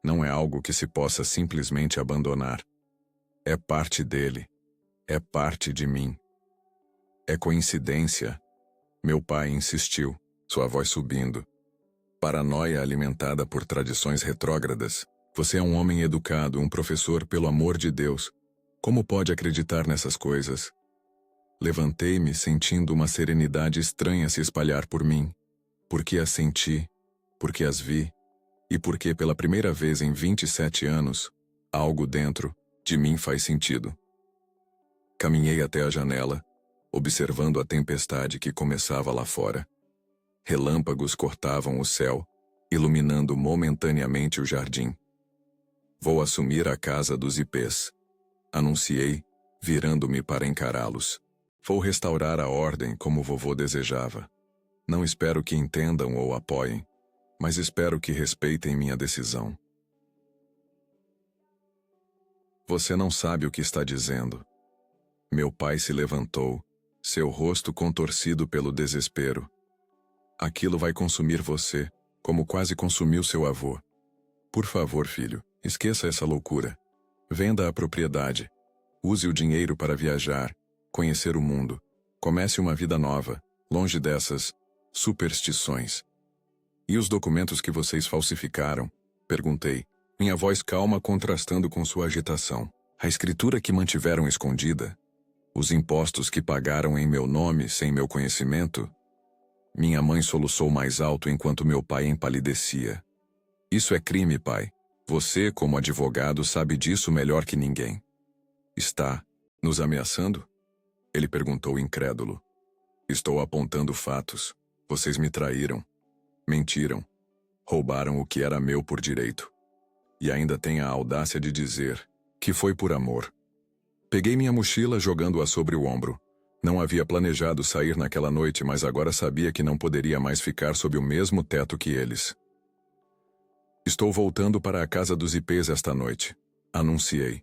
não é algo que se possa simplesmente abandonar. É parte dele. É parte de mim. É coincidência. Meu pai insistiu, sua voz subindo. Paranoia alimentada por tradições retrógradas. Você é um homem educado, um professor, pelo amor de Deus. Como pode acreditar nessas coisas? Levantei-me sentindo uma serenidade estranha se espalhar por mim. Porque as senti, porque as vi, e porque pela primeira vez em 27 anos, algo dentro de mim faz sentido. Caminhei até a janela, observando a tempestade que começava lá fora. Relâmpagos cortavam o céu, iluminando momentaneamente o jardim. Vou assumir a casa dos ipês, anunciei, virando-me para encará-los. Vou restaurar a ordem como vovô desejava. Não espero que entendam ou apoiem, mas espero que respeitem minha decisão. Você não sabe o que está dizendo. Meu pai se levantou, seu rosto contorcido pelo desespero. Aquilo vai consumir você, como quase consumiu seu avô. Por favor, filho, esqueça essa loucura. Venda a propriedade. Use o dinheiro para viajar, conhecer o mundo. Comece uma vida nova, longe dessas superstições. E os documentos que vocês falsificaram? Perguntei, minha voz calma contrastando com sua agitação. A escritura que mantiveram escondida? Os impostos que pagaram em meu nome sem meu conhecimento? Minha mãe soluçou mais alto enquanto meu pai empalidecia. Isso é crime, pai. Você, como advogado, sabe disso melhor que ninguém. Está nos ameaçando? Ele perguntou incrédulo. Estou apontando fatos. Vocês me traíram. Mentiram. Roubaram o que era meu por direito. E ainda tem a audácia de dizer que foi por amor. Peguei minha mochila jogando-a sobre o ombro. Não havia planejado sair naquela noite, mas agora sabia que não poderia mais ficar sob o mesmo teto que eles. Estou voltando para a casa dos ipês esta noite, anunciei.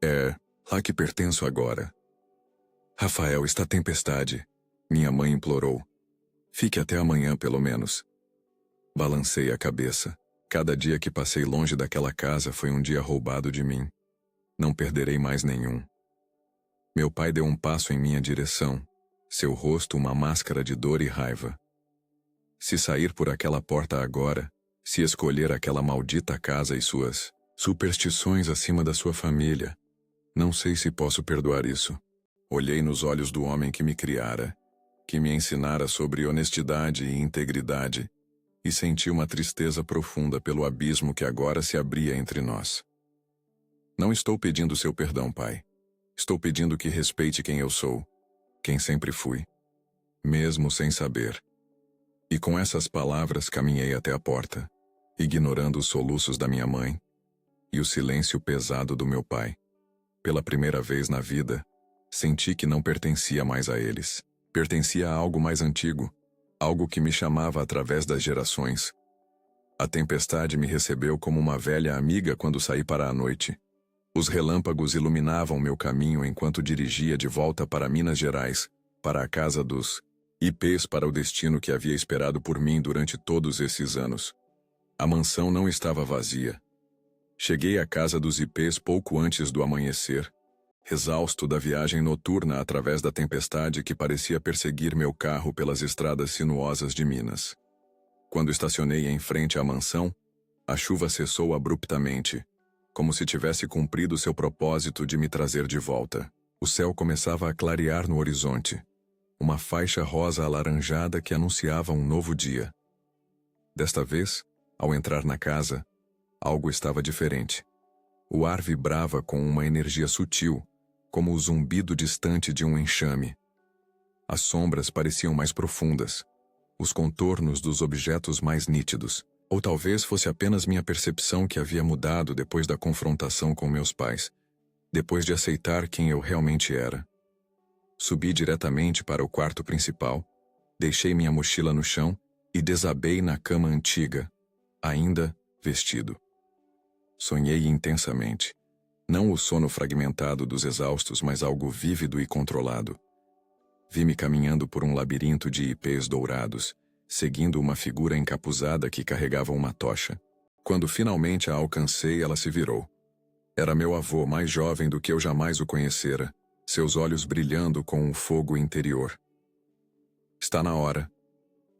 É lá que pertenço agora. Rafael, está tempestade, minha mãe implorou. Fique até amanhã, pelo menos. Balancei a cabeça. Cada dia que passei longe daquela casa foi um dia roubado de mim. Não perderei mais nenhum. Meu pai deu um passo em minha direção, seu rosto uma máscara de dor e raiva. Se sair por aquela porta agora, se escolher aquela maldita casa e suas superstições acima da sua família, não sei se posso perdoar isso. Olhei nos olhos do homem que me criara, que me ensinara sobre honestidade e integridade, e senti uma tristeza profunda pelo abismo que agora se abria entre nós. Não estou pedindo seu perdão, pai. Estou pedindo que respeite quem eu sou, quem sempre fui, mesmo sem saber. E com essas palavras caminhei até a porta, ignorando os soluços da minha mãe e o silêncio pesado do meu pai. Pela primeira vez na vida, senti que não pertencia mais a eles. Pertencia a algo mais antigo, algo que me chamava através das gerações. A tempestade me recebeu como uma velha amiga quando saí para a noite. Os relâmpagos iluminavam meu caminho enquanto dirigia de volta para Minas Gerais, para a casa dos ipês, para o destino que havia esperado por mim durante todos esses anos. A mansão não estava vazia. Cheguei à casa dos ipês pouco antes do amanhecer, exausto da viagem noturna através da tempestade que parecia perseguir meu carro pelas estradas sinuosas de Minas. Quando estacionei em frente à mansão, a chuva cessou abruptamente, como se tivesse cumprido seu propósito de me trazer de volta. O céu começava a clarear no horizonte, uma faixa rosa alaranjada que anunciava um novo dia. Desta vez, ao entrar na casa, algo estava diferente. O ar vibrava com uma energia sutil, como o zumbido distante de um enxame. As sombras pareciam mais profundas, os contornos dos objetos mais nítidos. Ou talvez fosse apenas minha percepção que havia mudado depois da confrontação com meus pais, depois de aceitar quem eu realmente era. Subi diretamente para o quarto principal, deixei minha mochila no chão e desabei na cama antiga, ainda vestido. Sonhei intensamente. Não o sono fragmentado dos exaustos, mas algo vívido e controlado. Vi-me caminhando por um labirinto de ipês dourados, seguindo uma figura encapuzada que carregava uma tocha. Quando finalmente a alcancei, ela se virou. Era meu avô, mais jovem do que eu jamais o conhecera, seus olhos brilhando com um fogo interior. "Está na hora",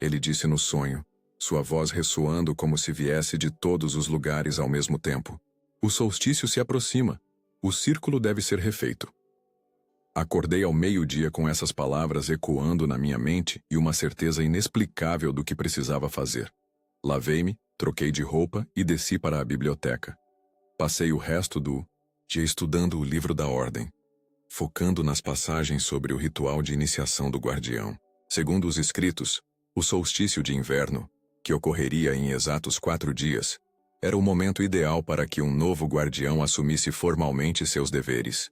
ele disse no sonho, sua voz ressoando como se viesse de todos os lugares ao mesmo tempo. "O solstício se aproxima. O círculo deve ser refeito." Acordei ao meio-dia com essas palavras ecoando na minha mente e uma certeza inexplicável do que precisava fazer. Lavei-me, troquei de roupa e desci para a biblioteca. Passei o resto do dia estudando o livro da ordem, focando nas passagens sobre o ritual de iniciação do guardião. Segundo os escritos, o solstício de inverno, que ocorreria em exatos 4 dias, era o momento ideal para que um novo guardião assumisse formalmente seus deveres.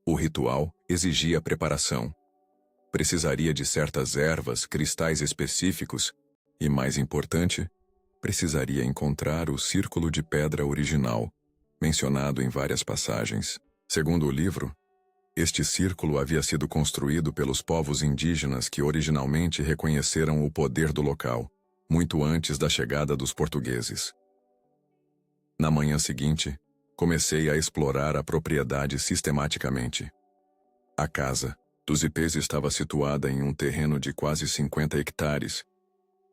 O ritual exigia preparação. Precisaria de certas ervas, cristais específicos e, mais importante, precisaria encontrar o círculo de pedra original, mencionado em várias passagens. Segundo o livro, este círculo havia sido construído pelos povos indígenas que originalmente reconheceram o poder do local, muito antes da chegada dos portugueses. Na manhã seguinte, comecei a explorar a propriedade sistematicamente. A casa dos ipês estava situada em um terreno de quase 50 hectares,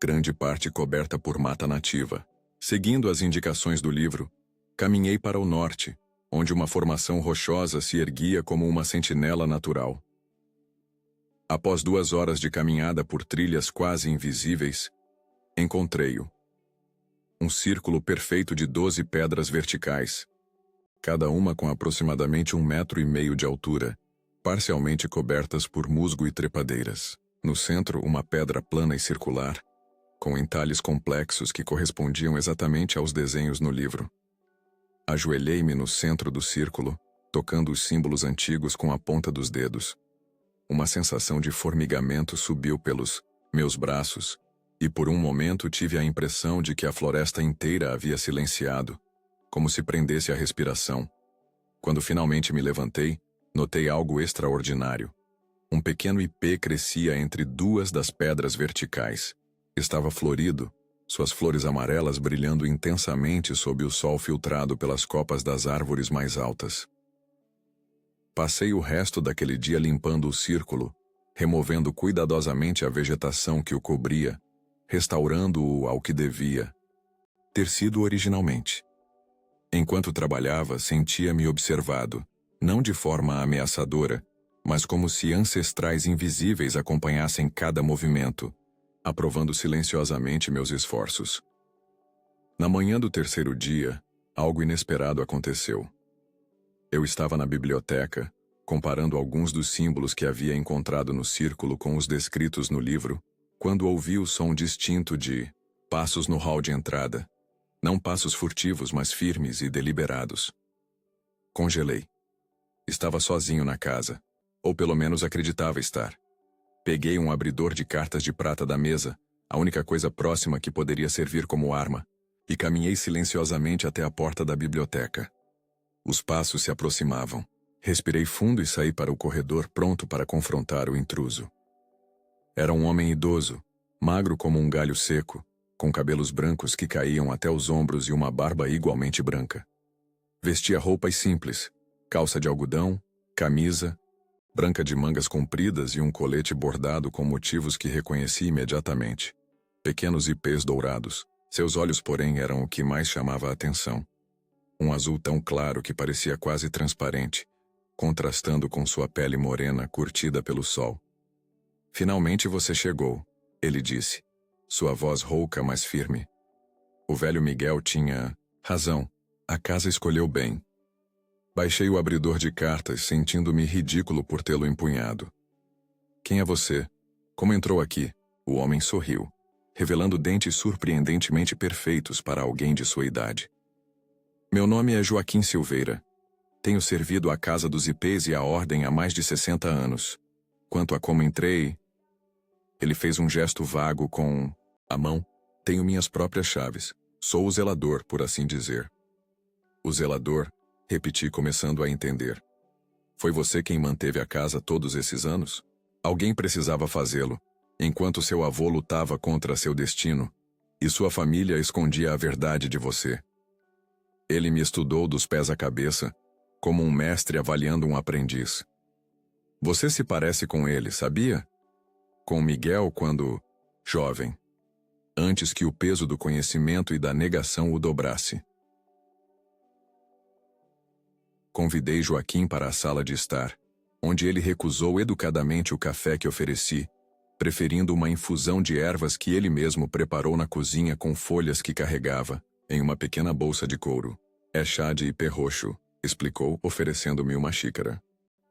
grande parte coberta por mata nativa. Seguindo as indicações do livro, caminhei para o norte, onde uma formação rochosa se erguia como uma sentinela natural. Após 2 horas de caminhada por trilhas quase invisíveis, encontrei-o. Um círculo perfeito de 12 pedras verticais, cada uma com aproximadamente 1,5 metros de altura, parcialmente cobertas por musgo e trepadeiras. No centro, uma pedra plana e circular, com entalhes complexos que correspondiam exatamente aos desenhos no livro. Ajoelhei-me no centro do círculo, tocando os símbolos antigos com a ponta dos dedos. Uma sensação de formigamento subiu pelos meus braços, e por um momento tive a impressão de que a floresta inteira havia silenciado, como se prendesse a respiração. Quando finalmente me levantei, notei algo extraordinário. Um pequeno ipê crescia entre 2 das pedras verticais. Estava florido, suas flores amarelas brilhando intensamente sob o sol filtrado pelas copas das árvores mais altas. Passei o resto daquele dia limpando o círculo, removendo cuidadosamente a vegetação que o cobria, restaurando-o ao que devia ter sido originalmente. Enquanto trabalhava, sentia-me observado, não de forma ameaçadora, mas como se ancestrais invisíveis acompanhassem cada movimento, aprovando silenciosamente meus esforços. Na manhã do 3º dia, algo inesperado aconteceu. Eu estava na biblioteca, comparando alguns dos símbolos que havia encontrado no círculo com os descritos no livro, quando ouvi o som distinto de passos no hall de entrada. Não passos furtivos, mas firmes e deliberados. Congelei. Estava sozinho na casa, ou pelo menos acreditava estar. Peguei um abridor de cartas de prata da mesa, a única coisa próxima que poderia servir como arma, e caminhei silenciosamente até a porta da biblioteca. Os passos se aproximavam. Respirei fundo e saí para o corredor pronto para confrontar o intruso. Era um homem idoso, magro como um galho seco, com cabelos brancos que caíam até os ombros e uma barba igualmente branca. Vestia roupas simples, calça de algodão, camisa, branca de mangas compridas e um colete bordado com motivos que reconheci imediatamente. Pequenos ipês dourados. Seus olhos, porém, eram o que mais chamava a atenção. Um azul tão claro que parecia quase transparente, contrastando com sua pele morena curtida pelo sol. "Finalmente você chegou", ele disse, sua voz rouca, mas firme. O velho Miguel tinha razão. A casa escolheu bem. Baixei o abridor de cartas, sentindo-me ridículo por tê-lo empunhado. Quem é você? Como entrou aqui? O homem sorriu, revelando dentes surpreendentemente perfeitos para alguém de sua idade. Meu nome é Joaquim Silveira. Tenho servido à Casa dos Ipês e à Ordem há mais de 60 anos. Quanto a como entrei... Ele fez um gesto vago com a mão. Tenho minhas próprias chaves. Sou o zelador, por assim dizer. O zelador, repeti, começando a entender. Foi você quem manteve a casa todos esses anos? Alguém precisava fazê-lo, enquanto seu avô lutava contra seu destino, e sua família escondia a verdade de você. Ele me estudou dos pés à cabeça, como um mestre avaliando um aprendiz. Você se parece com ele, sabia? Com Miguel quando jovem, antes que o peso do conhecimento e da negação o dobrasse. Convidei Joaquim para a sala de estar, onde ele recusou educadamente o café que ofereci, preferindo uma infusão de ervas que ele mesmo preparou na cozinha com folhas que carregava, em uma pequena bolsa de couro. É chá de ipê roxo, explicou, oferecendo-me uma xícara.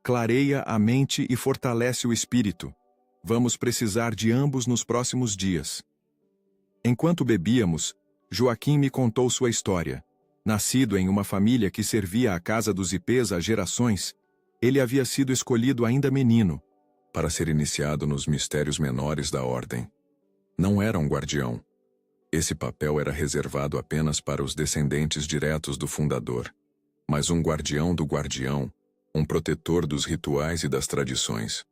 Clareia a mente e fortalece o espírito. Vamos precisar de ambos nos próximos dias. Enquanto bebíamos, Joaquim me contou sua história. Nascido em uma família que servia a Casa dos Ipês há gerações, ele havia sido escolhido ainda menino para ser iniciado nos mistérios menores da Ordem. Não era um guardião. Esse papel era reservado apenas para os descendentes diretos do fundador. Mas um guardião do guardião, um protetor dos rituais e das tradições.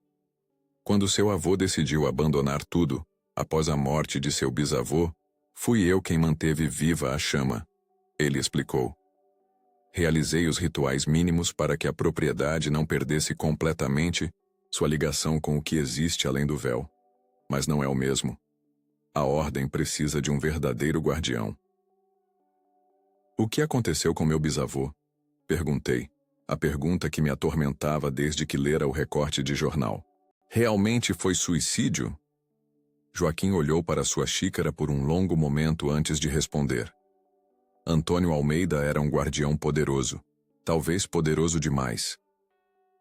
Quando seu avô decidiu abandonar tudo, após a morte de seu bisavô, fui eu quem manteve viva a chama. Ele explicou. Realizei os rituais mínimos para que a propriedade não perdesse completamente sua ligação com o que existe além do véu. Mas não é o mesmo. A Ordem precisa de um verdadeiro guardião. O que aconteceu com meu bisavô? Perguntei, a pergunta que me atormentava desde que lera o recorte de jornal. Realmente foi suicídio? Joaquim olhou para sua xícara por um longo momento antes de responder. Antônio Almeida era um guardião poderoso, talvez poderoso demais.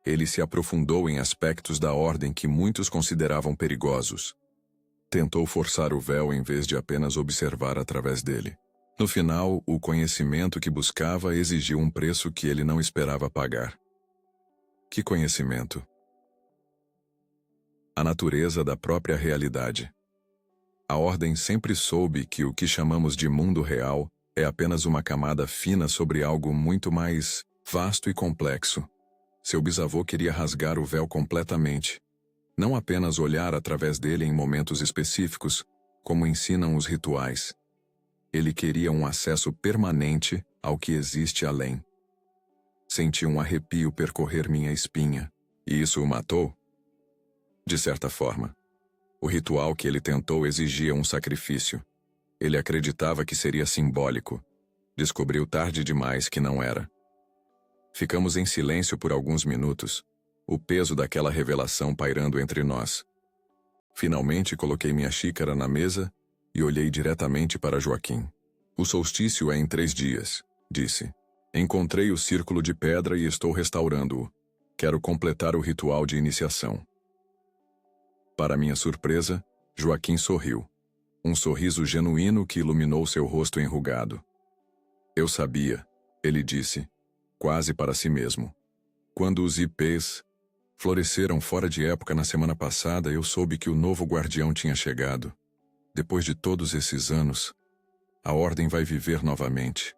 Ele se aprofundou em aspectos da Ordem que muitos consideravam perigosos. Tentou forçar o véu em vez de apenas observar através dele. No final, o conhecimento que buscava exigiu um preço que ele não esperava pagar. Que conhecimento? A natureza da própria realidade. A Ordem sempre soube que o que chamamos de mundo real é apenas uma camada fina sobre algo muito mais vasto e complexo. Seu bisavô queria rasgar o véu completamente. Não apenas olhar através dele em momentos específicos, como ensinam os rituais. Ele queria um acesso permanente ao que existe além. Senti um arrepio percorrer minha espinha. E isso o matou? De certa forma. O ritual que ele tentou exigia um sacrifício. Ele acreditava que seria simbólico. Descobriu tarde demais que não era. Ficamos em silêncio por alguns minutos, o peso daquela revelação pairando entre nós. Finalmente coloquei minha xícara na mesa e olhei diretamente para Joaquim. O solstício é em 3 dias, disse. Encontrei o círculo de pedra e estou restaurando-o. Quero completar o ritual de iniciação. Para minha surpresa, Joaquim sorriu. Um sorriso genuíno que iluminou seu rosto enrugado. Eu sabia, ele disse, quase para si mesmo. Quando os ipês floresceram fora de época na semana passada, eu soube que o novo guardião tinha chegado. Depois de todos esses anos, a Ordem vai viver novamente.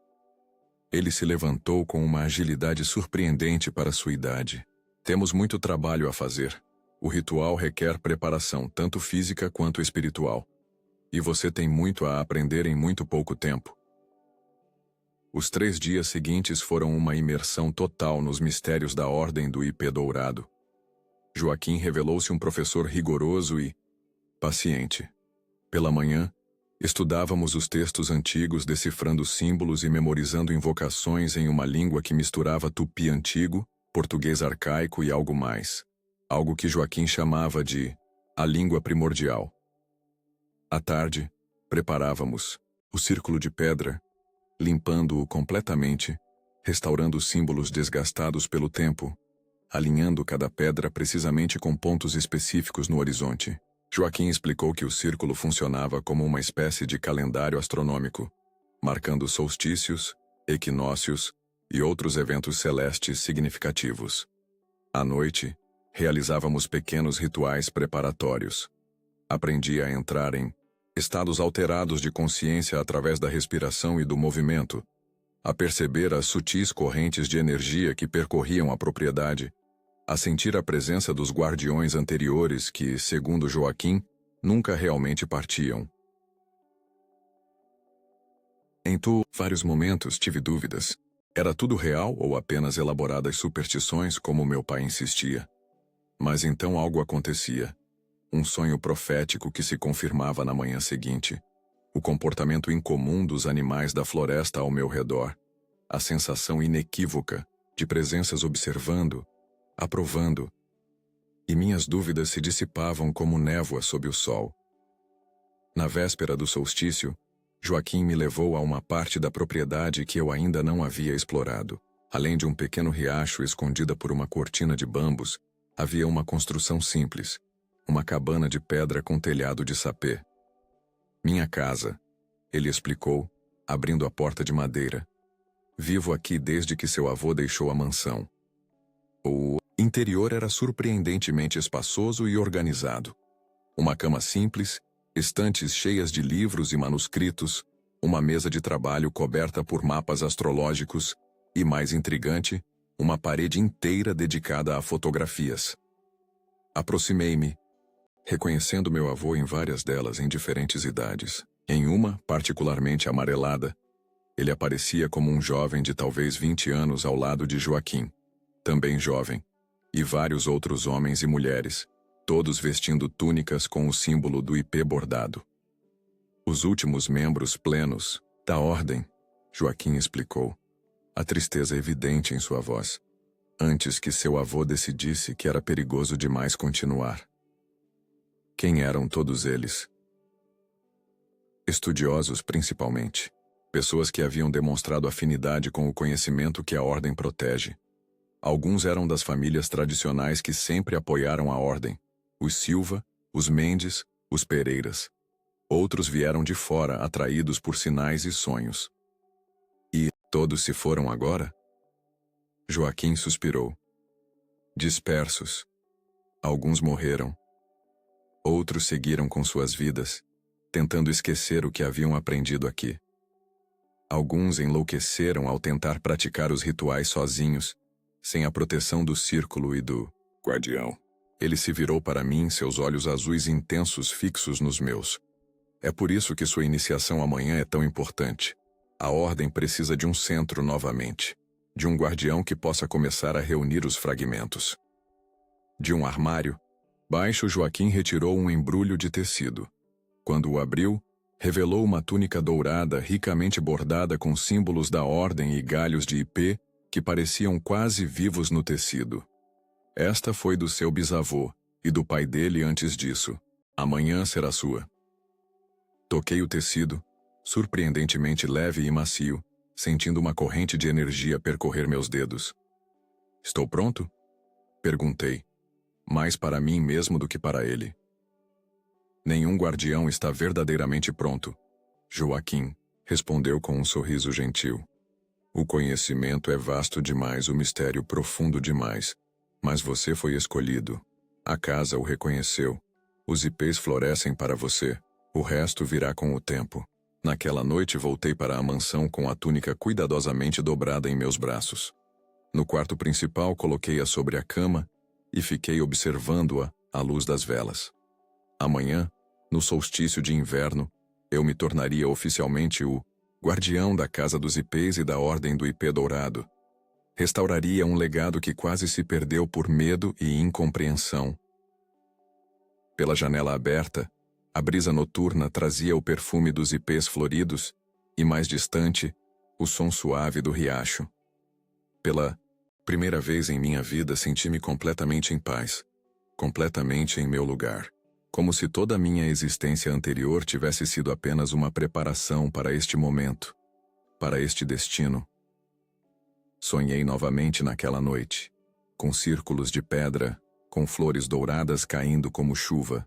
Ele se levantou com uma agilidade surpreendente para sua idade. Temos muito trabalho a fazer. O ritual requer preparação, tanto física quanto espiritual. E você tem muito a aprender em muito pouco tempo. Os 3 dias seguintes foram uma imersão total nos mistérios da Ordem do Ipê Dourado. Joaquim revelou-se um professor rigoroso e paciente. Pela manhã, estudávamos os textos antigos, decifrando símbolos e memorizando invocações em uma língua que misturava tupi antigo, português arcaico e algo mais. Algo que Joaquim chamava de a língua primordial. À tarde, preparávamos o círculo de pedra, limpando-o completamente, restaurando símbolos desgastados pelo tempo, alinhando cada pedra precisamente com pontos específicos no horizonte. Joaquim explicou que o círculo funcionava como uma espécie de calendário astronômico, marcando solstícios, equinócios e outros eventos celestes significativos. À noite, realizávamos pequenos rituais preparatórios. Aprendi a entrar em estados alterados de consciência através da respiração e do movimento, a perceber as sutis correntes de energia que percorriam a propriedade, a sentir a presença dos guardiões anteriores que, segundo Joaquim, nunca realmente partiam. Em vários momentos tive dúvidas. Era tudo real ou apenas elaboradas superstições, como meu pai insistia? Mas então algo acontecia. Um sonho profético que se confirmava na manhã seguinte. O comportamento incomum dos animais da floresta ao meu redor. A sensação inequívoca de presenças observando, aprovando. E minhas dúvidas se dissipavam como névoa sob o sol. Na véspera do solstício, Joaquim me levou a uma parte da propriedade que eu ainda não havia explorado. Além de um pequeno riacho escondida por uma cortina de bambus, havia uma construção simples, uma cabana de pedra com telhado de sapê. Minha casa, ele explicou, abrindo a porta de madeira. Vivo aqui desde que seu avô deixou a mansão. O interior era surpreendentemente espaçoso e organizado. Uma cama simples, estantes cheias de livros e manuscritos, uma mesa de trabalho coberta por mapas astrológicos e, mais intrigante, uma parede inteira dedicada a fotografias. Aproximei-me, reconhecendo meu avô em várias delas em diferentes idades. Em uma, particularmente amarelada, ele aparecia como um jovem de talvez 20 anos ao lado de Joaquim, também jovem, e vários outros homens e mulheres, todos vestindo túnicas com o símbolo do IP bordado. Os últimos membros plenos da ordem, Joaquim explicou, a tristeza evidente em sua voz, antes que seu avô decidisse que era perigoso demais continuar. Quem eram todos eles? Estudiosos, principalmente. Pessoas que haviam demonstrado afinidade com o conhecimento que a ordem protege. Alguns eram das famílias tradicionais que sempre apoiaram a ordem. Os Silva, os Mendes, os Pereiras. Outros vieram de fora, atraídos por sinais e sonhos. E todos se foram agora? Joaquim suspirou. Dispersos. Alguns morreram. Outros seguiram com suas vidas, tentando esquecer o que haviam aprendido aqui. Alguns enlouqueceram ao tentar praticar os rituais sozinhos, sem a proteção do círculo e do guardião. Ele se virou para mim, seus olhos azuis intensos fixos nos meus. É por isso que sua iniciação amanhã é tão importante. A ordem precisa de um centro novamente. De um guardião que possa começar a reunir os fragmentos. De um armário, baixo Joaquim retirou um embrulho de tecido. Quando o abriu, revelou uma túnica dourada ricamente bordada com símbolos da ordem e galhos de ipê que pareciam quase vivos no tecido. Esta foi do seu bisavô e do pai dele antes disso. Amanhã será sua. Toquei o tecido, surpreendentemente leve e macio, sentindo uma corrente de energia percorrer meus dedos. Estou pronto? Perguntei, mais para mim mesmo do que para ele. Nenhum guardião está verdadeiramente pronto, Joaquim respondeu com um sorriso gentil. O conhecimento é vasto demais, o mistério profundo demais. Mas você foi escolhido. A casa o reconheceu. Os ipês florescem para você. O resto virá com o tempo. Naquela noite voltei para a mansão com a túnica cuidadosamente dobrada em meus braços. No quarto principal coloquei-a sobre a cama e fiquei observando-a à luz das velas. Amanhã, no solstício de inverno, eu me tornaria oficialmente o guardião da Casa dos Ipês e da Ordem do Ipê Dourado. Restauraria um legado que quase se perdeu por medo e incompreensão. Pela janela aberta, a brisa noturna trazia o perfume dos ipês floridos e, mais distante, o som suave do riacho. Pela primeira vez em minha vida senti-me completamente em paz, completamente em meu lugar, como se toda a minha existência anterior tivesse sido apenas uma preparação para este momento, para este destino. Sonhei novamente naquela noite, com círculos de pedra, com flores douradas caindo como chuva,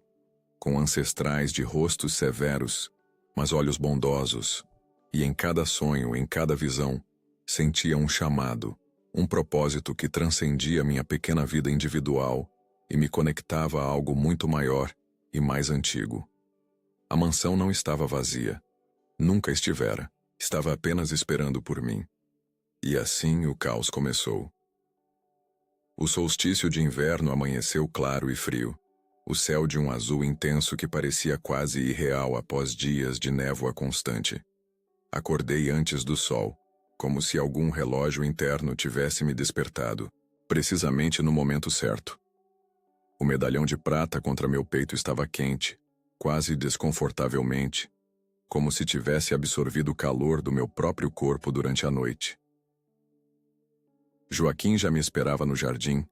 com ancestrais de rostos severos, mas olhos bondosos, e em cada sonho, em cada visão, sentia um chamado, um propósito que transcendia minha pequena vida individual e me conectava a algo muito maior e mais antigo. A mansão não estava vazia. Nunca estivera. Estava apenas esperando por mim. E assim o caos começou. O solstício de inverno amanheceu claro e frio. O céu de um azul intenso que parecia quase irreal após dias de névoa constante. Acordei antes do sol, como se algum relógio interno tivesse me despertado, precisamente no momento certo. O medalhão de prata contra meu peito estava quente, quase desconfortavelmente, como se tivesse absorvido o calor do meu próprio corpo durante a noite. Joaquim já me esperava no jardim,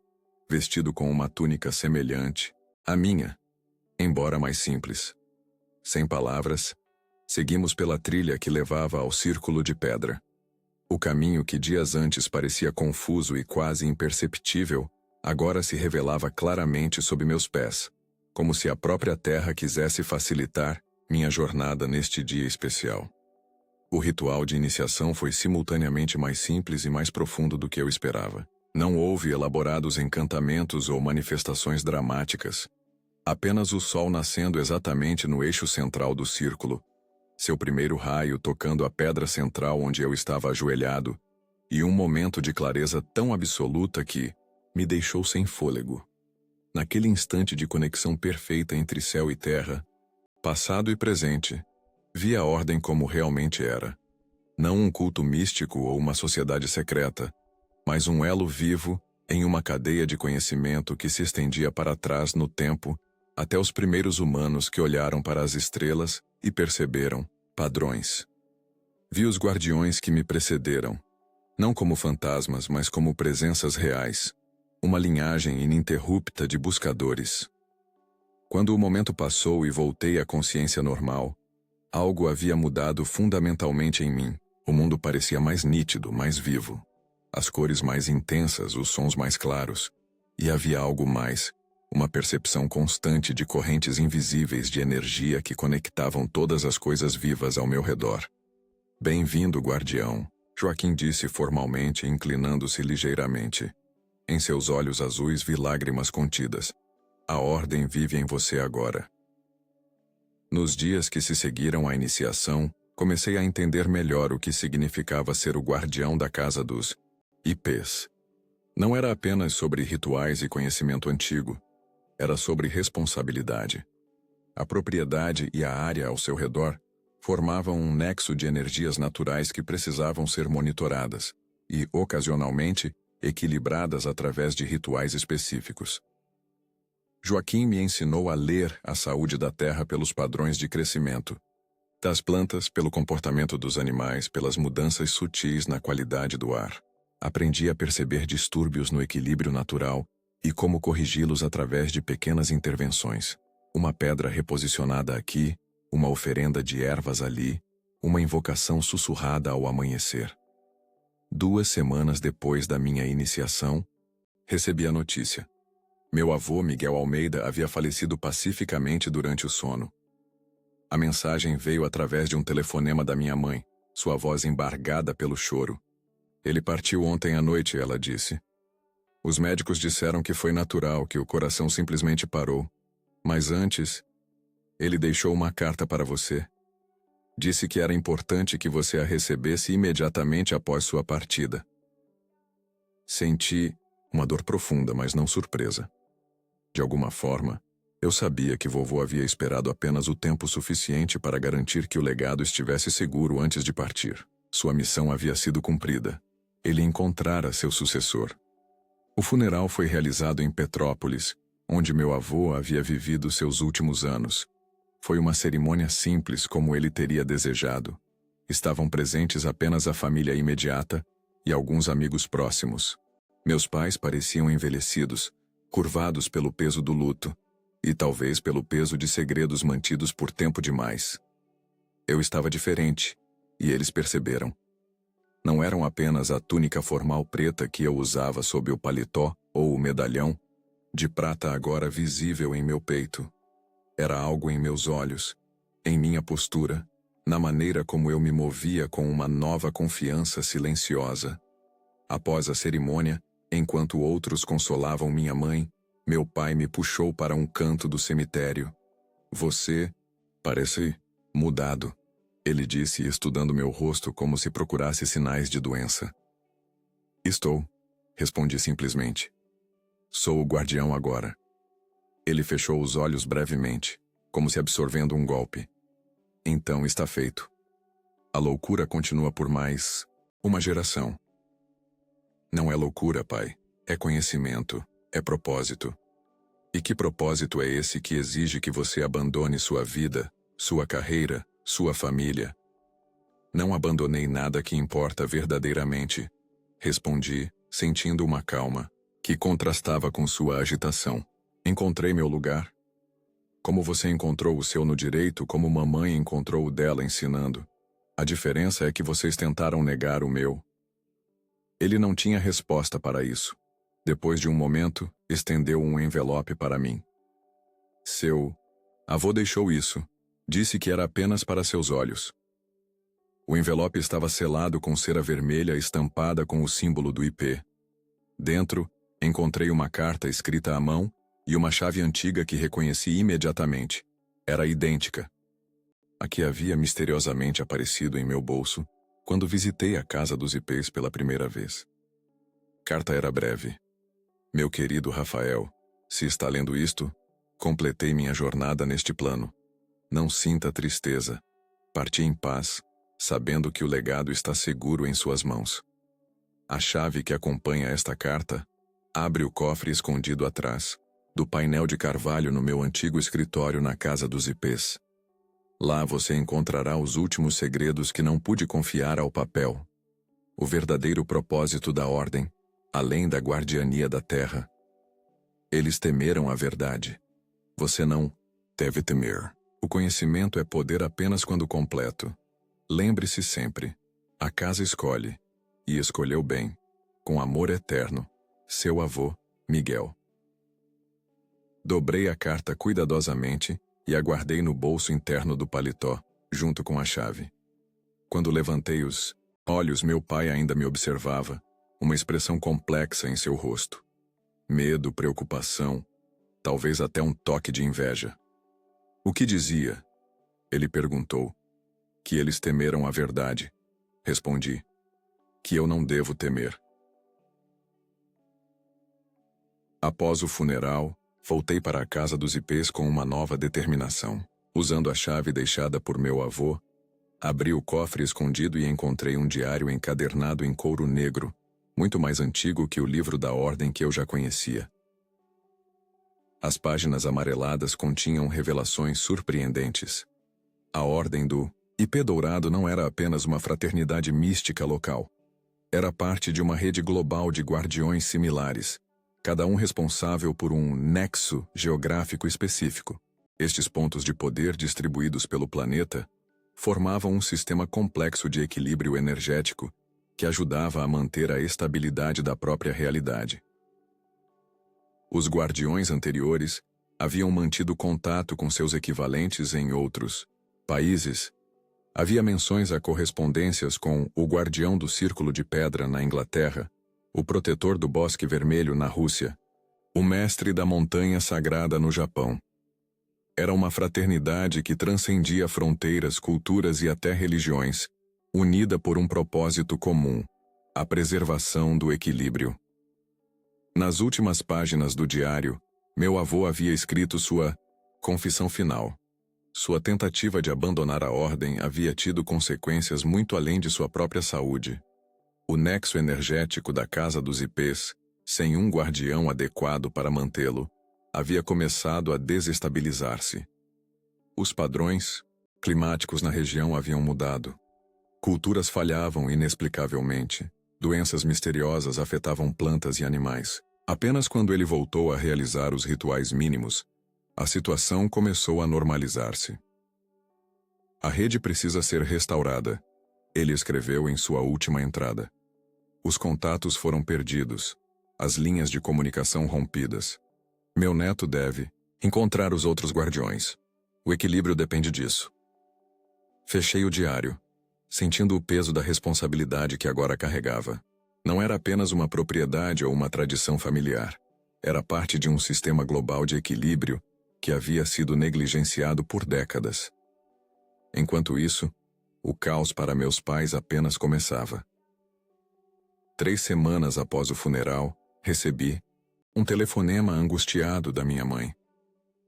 vestido com uma túnica semelhante à minha, embora mais simples. Sem palavras, seguimos pela trilha que levava ao círculo de pedra. O caminho que dias antes parecia confuso e quase imperceptível, agora se revelava claramente sob meus pés, como se a própria terra quisesse facilitar minha jornada neste dia especial. O ritual de iniciação foi simultaneamente mais simples e mais profundo do que eu esperava. Não houve elaborados encantamentos ou manifestações dramáticas. Apenas o sol nascendo exatamente no eixo central do círculo, seu primeiro raio tocando a pedra central onde eu estava ajoelhado, e um momento de clareza tão absoluta que me deixou sem fôlego. Naquele instante de conexão perfeita entre céu e terra, passado e presente, vi a ordem como realmente era. Não um culto místico ou uma sociedade secreta, mas um elo vivo em uma cadeia de conhecimento que se estendia para trás no tempo, até os primeiros humanos que olharam para as estrelas e perceberam padrões. Vi os guardiões que me precederam, não como fantasmas, mas como presenças reais, uma linhagem ininterrupta de buscadores. Quando o momento passou e voltei à consciência normal, algo havia mudado fundamentalmente em mim. O mundo parecia mais nítido, mais vivo. As cores mais intensas, os sons mais claros. E havia algo mais, uma percepção constante de correntes invisíveis de energia que conectavam todas as coisas vivas ao meu redor. Bem-vindo, guardião, Joaquim disse formalmente, inclinando-se ligeiramente. Em seus olhos azuis vi lágrimas contidas. A ordem vive em você agora. Nos dias que se seguiram à iniciação, comecei a entender melhor o que significava ser o guardião da casa dos IPs. Não era apenas sobre rituais e conhecimento antigo. Era sobre responsabilidade. A propriedade e a área ao seu redor formavam um nexo de energias naturais que precisavam ser monitoradas e, ocasionalmente, equilibradas através de rituais específicos. Joaquim me ensinou a ler a saúde da terra pelos padrões de crescimento, das plantas pelo comportamento dos animais, pelas mudanças sutis na qualidade do ar. Aprendi a perceber distúrbios no equilíbrio natural e como corrigi-los através de pequenas intervenções. Uma pedra reposicionada aqui, uma oferenda de ervas ali, uma invocação sussurrada ao amanhecer. 2 semanas depois da minha iniciação, recebi a notícia. Meu avô, Miguel Almeida, havia falecido pacificamente durante o sono. A mensagem veio através de um telefonema da minha mãe, sua voz embargada pelo choro. Ele partiu ontem à noite, ela disse. Os médicos disseram que foi natural, que o coração simplesmente parou. Mas antes, ele deixou uma carta para você. Disse que era importante que você a recebesse imediatamente após sua partida. Senti uma dor profunda, mas não surpresa. De alguma forma, eu sabia que vovô havia esperado apenas o tempo suficiente para garantir que o legado estivesse seguro antes de partir. Sua missão havia sido cumprida. Ele encontrara seu sucessor. O funeral foi realizado em Petrópolis, onde meu avô havia vivido seus últimos anos. Foi uma cerimônia simples como ele teria desejado. Estavam presentes apenas a família imediata e alguns amigos próximos. Meus pais pareciam envelhecidos, curvados pelo peso do luto, e talvez pelo peso de segredos mantidos por tempo demais. Eu estava diferente, e eles perceberam. Não eram apenas a túnica formal preta que eu usava sob o paletó ou o medalhão, de prata agora visível em meu peito. Era algo em meus olhos, em minha postura, na maneira como eu me movia com uma nova confiança silenciosa. Após a cerimônia, enquanto outros consolavam minha mãe, meu pai me puxou para um canto do cemitério. Você parece mudado, ele disse, estudando meu rosto como se procurasse sinais de doença. Estou, respondi simplesmente. Sou o guardião agora. Ele fechou os olhos brevemente, como se absorvendo um golpe. Então está feito. A loucura continua por mais uma geração. Não é loucura, pai. É conhecimento. É propósito. E que propósito é esse que exige que você abandone sua vida, sua carreira, sua família? Não abandonei nada que importa verdadeiramente, respondi, sentindo uma calma, que contrastava com sua agitação. Encontrei meu lugar. Como você encontrou o seu no direito, como mamãe encontrou o dela ensinando. A diferença é que vocês tentaram negar o meu. Ele não tinha resposta para isso. Depois de um momento, estendeu um envelope para mim. Seu avô deixou isso. Disse que era apenas para seus olhos. O envelope estava selado com cera vermelha estampada com o símbolo do IP. Dentro, encontrei uma carta escrita à mão e uma chave antiga que reconheci imediatamente. Era idêntica. A que havia misteriosamente aparecido em meu bolso quando visitei a casa dos IPs pela primeira vez. Carta era breve. Meu querido Rafael, se está lendo isto, completei minha jornada neste plano. Não sinta tristeza. Parti em paz, sabendo que o legado está seguro em suas mãos. A chave que acompanha esta carta abre o cofre escondido atrás do painel de carvalho no meu antigo escritório na casa dos IPs. Lá você encontrará os últimos segredos que não pude confiar ao papel. O verdadeiro propósito da ordem, além da guardiania da terra. Eles temeram a verdade. Você não deve temer. O conhecimento é poder apenas quando completo. Lembre-se sempre, a casa escolhe, e escolheu bem, com amor eterno, seu avô, Miguel. Dobrei a carta cuidadosamente e a guardei no bolso interno do paletó, junto com a chave. Quando levantei os olhos, meu pai ainda me observava, uma expressão complexa em seu rosto. Medo, preocupação, talvez até um toque de inveja. O que dizia? Ele perguntou. Que eles temeram a verdade. Respondi. Que eu não devo temer. Após o funeral, voltei para a casa dos IPs com uma nova determinação. Usando a chave deixada por meu avô, abri o cofre escondido e encontrei um diário encadernado em couro negro, muito mais antigo que o livro da ordem que eu já conhecia. As páginas amareladas continham revelações surpreendentes. A ordem do IP Dourado não era apenas uma fraternidade mística local. Era parte de uma rede global de guardiões similares, cada um responsável por um nexo geográfico específico. Estes pontos de poder distribuídos pelo planeta formavam um sistema complexo de equilíbrio energético que ajudava a manter a estabilidade da própria realidade. Os guardiões anteriores haviam mantido contato com seus equivalentes em outros países. Havia menções a correspondências com o Guardião do Círculo de Pedra na Inglaterra, o Protetor do Bosque Vermelho na Rússia, o Mestre da Montanha Sagrada no Japão. Era uma fraternidade que transcendia fronteiras, culturas e até religiões, unida por um propósito comum, a preservação do equilíbrio. Nas últimas páginas do diário, meu avô havia escrito sua confissão final. Sua tentativa de abandonar a ordem havia tido consequências muito além de sua própria saúde. O nexo energético da casa dos IPs, sem um guardião adequado para mantê-lo, havia começado a desestabilizar-se. Os padrões climáticos na região haviam mudado. Culturas falhavam inexplicavelmente. Doenças misteriosas afetavam plantas e animais. Apenas quando ele voltou a realizar os rituais mínimos, a situação começou a normalizar-se. A rede precisa ser restaurada. Ele escreveu em sua última entrada. Os contatos foram perdidos, as linhas de comunicação rompidas. Meu neto deve encontrar os outros guardiões. O equilíbrio depende disso. Fechei o diário, sentindo o peso da responsabilidade que agora carregava. Não era apenas uma propriedade ou uma tradição familiar. Era parte de um sistema global de equilíbrio que havia sido negligenciado por décadas. Enquanto isso, o caos para meus pais apenas começava. 3 semanas após o funeral, recebi um telefonema angustiado da minha mãe.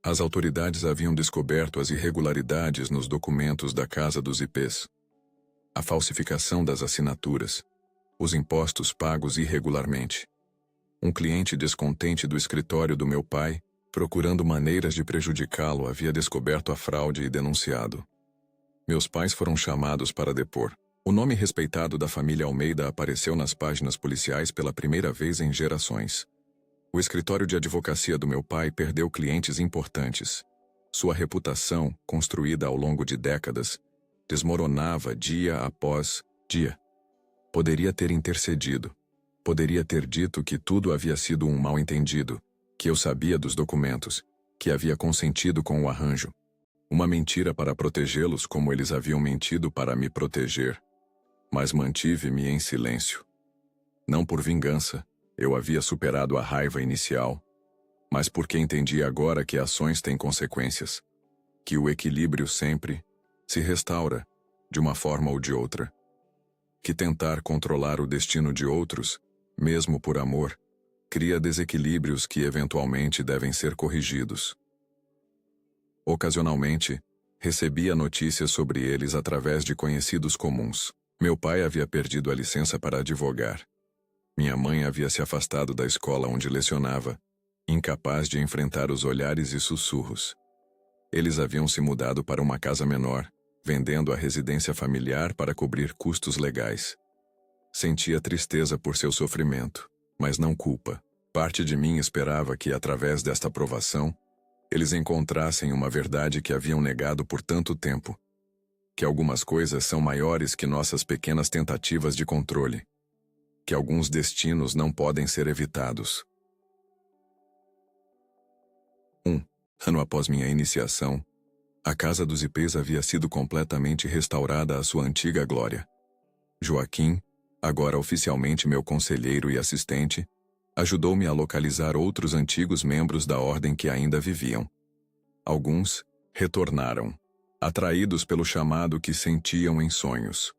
As autoridades haviam descoberto as irregularidades nos documentos da Casa dos IPs. A falsificação das assinaturas, os impostos pagos irregularmente. Um cliente descontente do escritório do meu pai, procurando maneiras de prejudicá-lo, havia descoberto a fraude e denunciado. Meus pais foram chamados para depor. O nome respeitado da família Almeida apareceu nas páginas policiais pela primeira vez em gerações. O escritório de advocacia do meu pai perdeu clientes importantes. Sua reputação, construída ao longo de décadas, desmoronava dia após dia. Poderia ter intercedido. Poderia ter dito que tudo havia sido um mal-entendido, que eu sabia dos documentos, que havia consentido com o arranjo. Uma mentira para protegê-los como eles haviam mentido para me proteger. Mas mantive-me em silêncio. Não por vingança, eu havia superado a raiva inicial, mas porque entendi agora que ações têm consequências, que o equilíbrio sempre se restaura, de uma forma ou de outra. Que tentar controlar o destino de outros, mesmo por amor, cria desequilíbrios que eventualmente devem ser corrigidos. Ocasionalmente, recebia notícias sobre eles através de conhecidos comuns. Meu pai havia perdido a licença para advogar. Minha mãe havia se afastado da escola onde lecionava, incapaz de enfrentar os olhares e sussurros. Eles haviam se mudado para uma casa menor, vendendo a residência familiar para cobrir custos legais. Sentia tristeza por seu sofrimento, mas não culpa. Parte de mim esperava que, através desta provação, eles encontrassem uma verdade que haviam negado por tanto tempo. Que algumas coisas são maiores que nossas pequenas tentativas de controle. Que alguns destinos não podem ser evitados. 1 ano após minha iniciação, a Casa dos IPs havia sido completamente restaurada à sua antiga glória. Joaquim, agora oficialmente meu conselheiro e assistente, ajudou-me a localizar outros antigos membros da ordem que ainda viviam. Alguns retornaram, atraídos pelo chamado que sentiam em sonhos.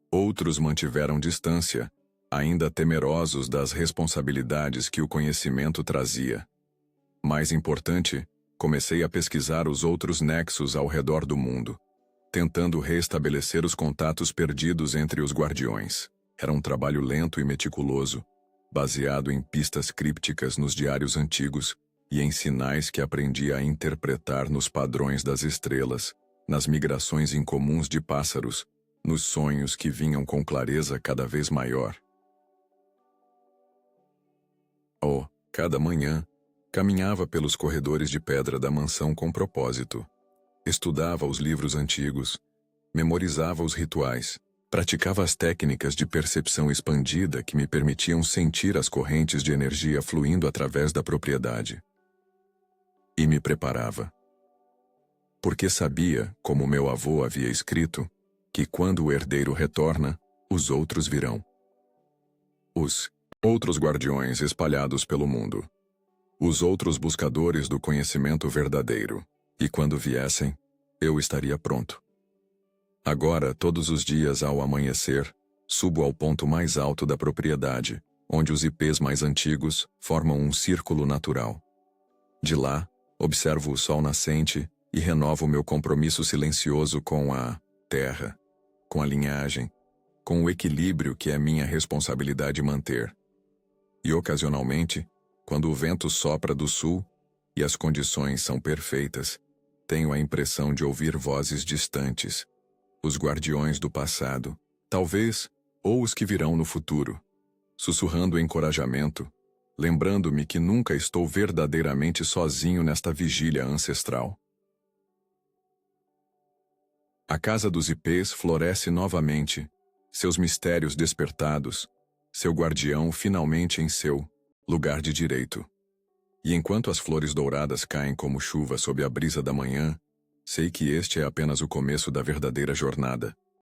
Outros mantiveram distância, ainda temerosos das responsabilidades que o conhecimento trazia. Mais importante, comecei a pesquisar os outros nexos ao redor do mundo, tentando restabelecer os contatos perdidos entre os guardiões. Era um trabalho lento e meticuloso, baseado em pistas crípticas nos diários antigos e em sinais que aprendi a interpretar nos padrões das estrelas, nas migrações incomuns de pássaros, nos sonhos que vinham com clareza cada vez maior. Cada manhã, caminhava pelos corredores de pedra da mansão com propósito. Estudava os livros antigos, memorizava os rituais, praticava as técnicas de percepção expandida que me permitiam sentir as correntes de energia fluindo através da propriedade. E me preparava. Porque sabia, como meu avô havia escrito, que quando o herdeiro retorna, os outros virão. Os outros guardiões espalhados pelo mundo. Os outros buscadores do conhecimento verdadeiro. E quando viessem, eu estaria pronto. Agora, todos os dias ao amanhecer, subo ao ponto mais alto da propriedade, onde os IPs mais antigos formam um círculo natural. De lá, observo o sol nascente e renovo meu compromisso silencioso com a terra, com a linhagem, com o equilíbrio que é minha responsabilidade manter. E ocasionalmente, quando o vento sopra do sul e as condições são perfeitas, tenho a impressão de ouvir vozes distantes, os guardiões do passado, talvez, ou os que virão no futuro, sussurrando encorajamento, lembrando-me que nunca estou verdadeiramente sozinho nesta vigília ancestral. A Casa dos IPs floresce novamente, seus mistérios despertados, seu guardião finalmente em seu lugar de direito. E enquanto as flores douradas caem como chuva sob a brisa da manhã, sei que este é apenas o começo da verdadeira jornada.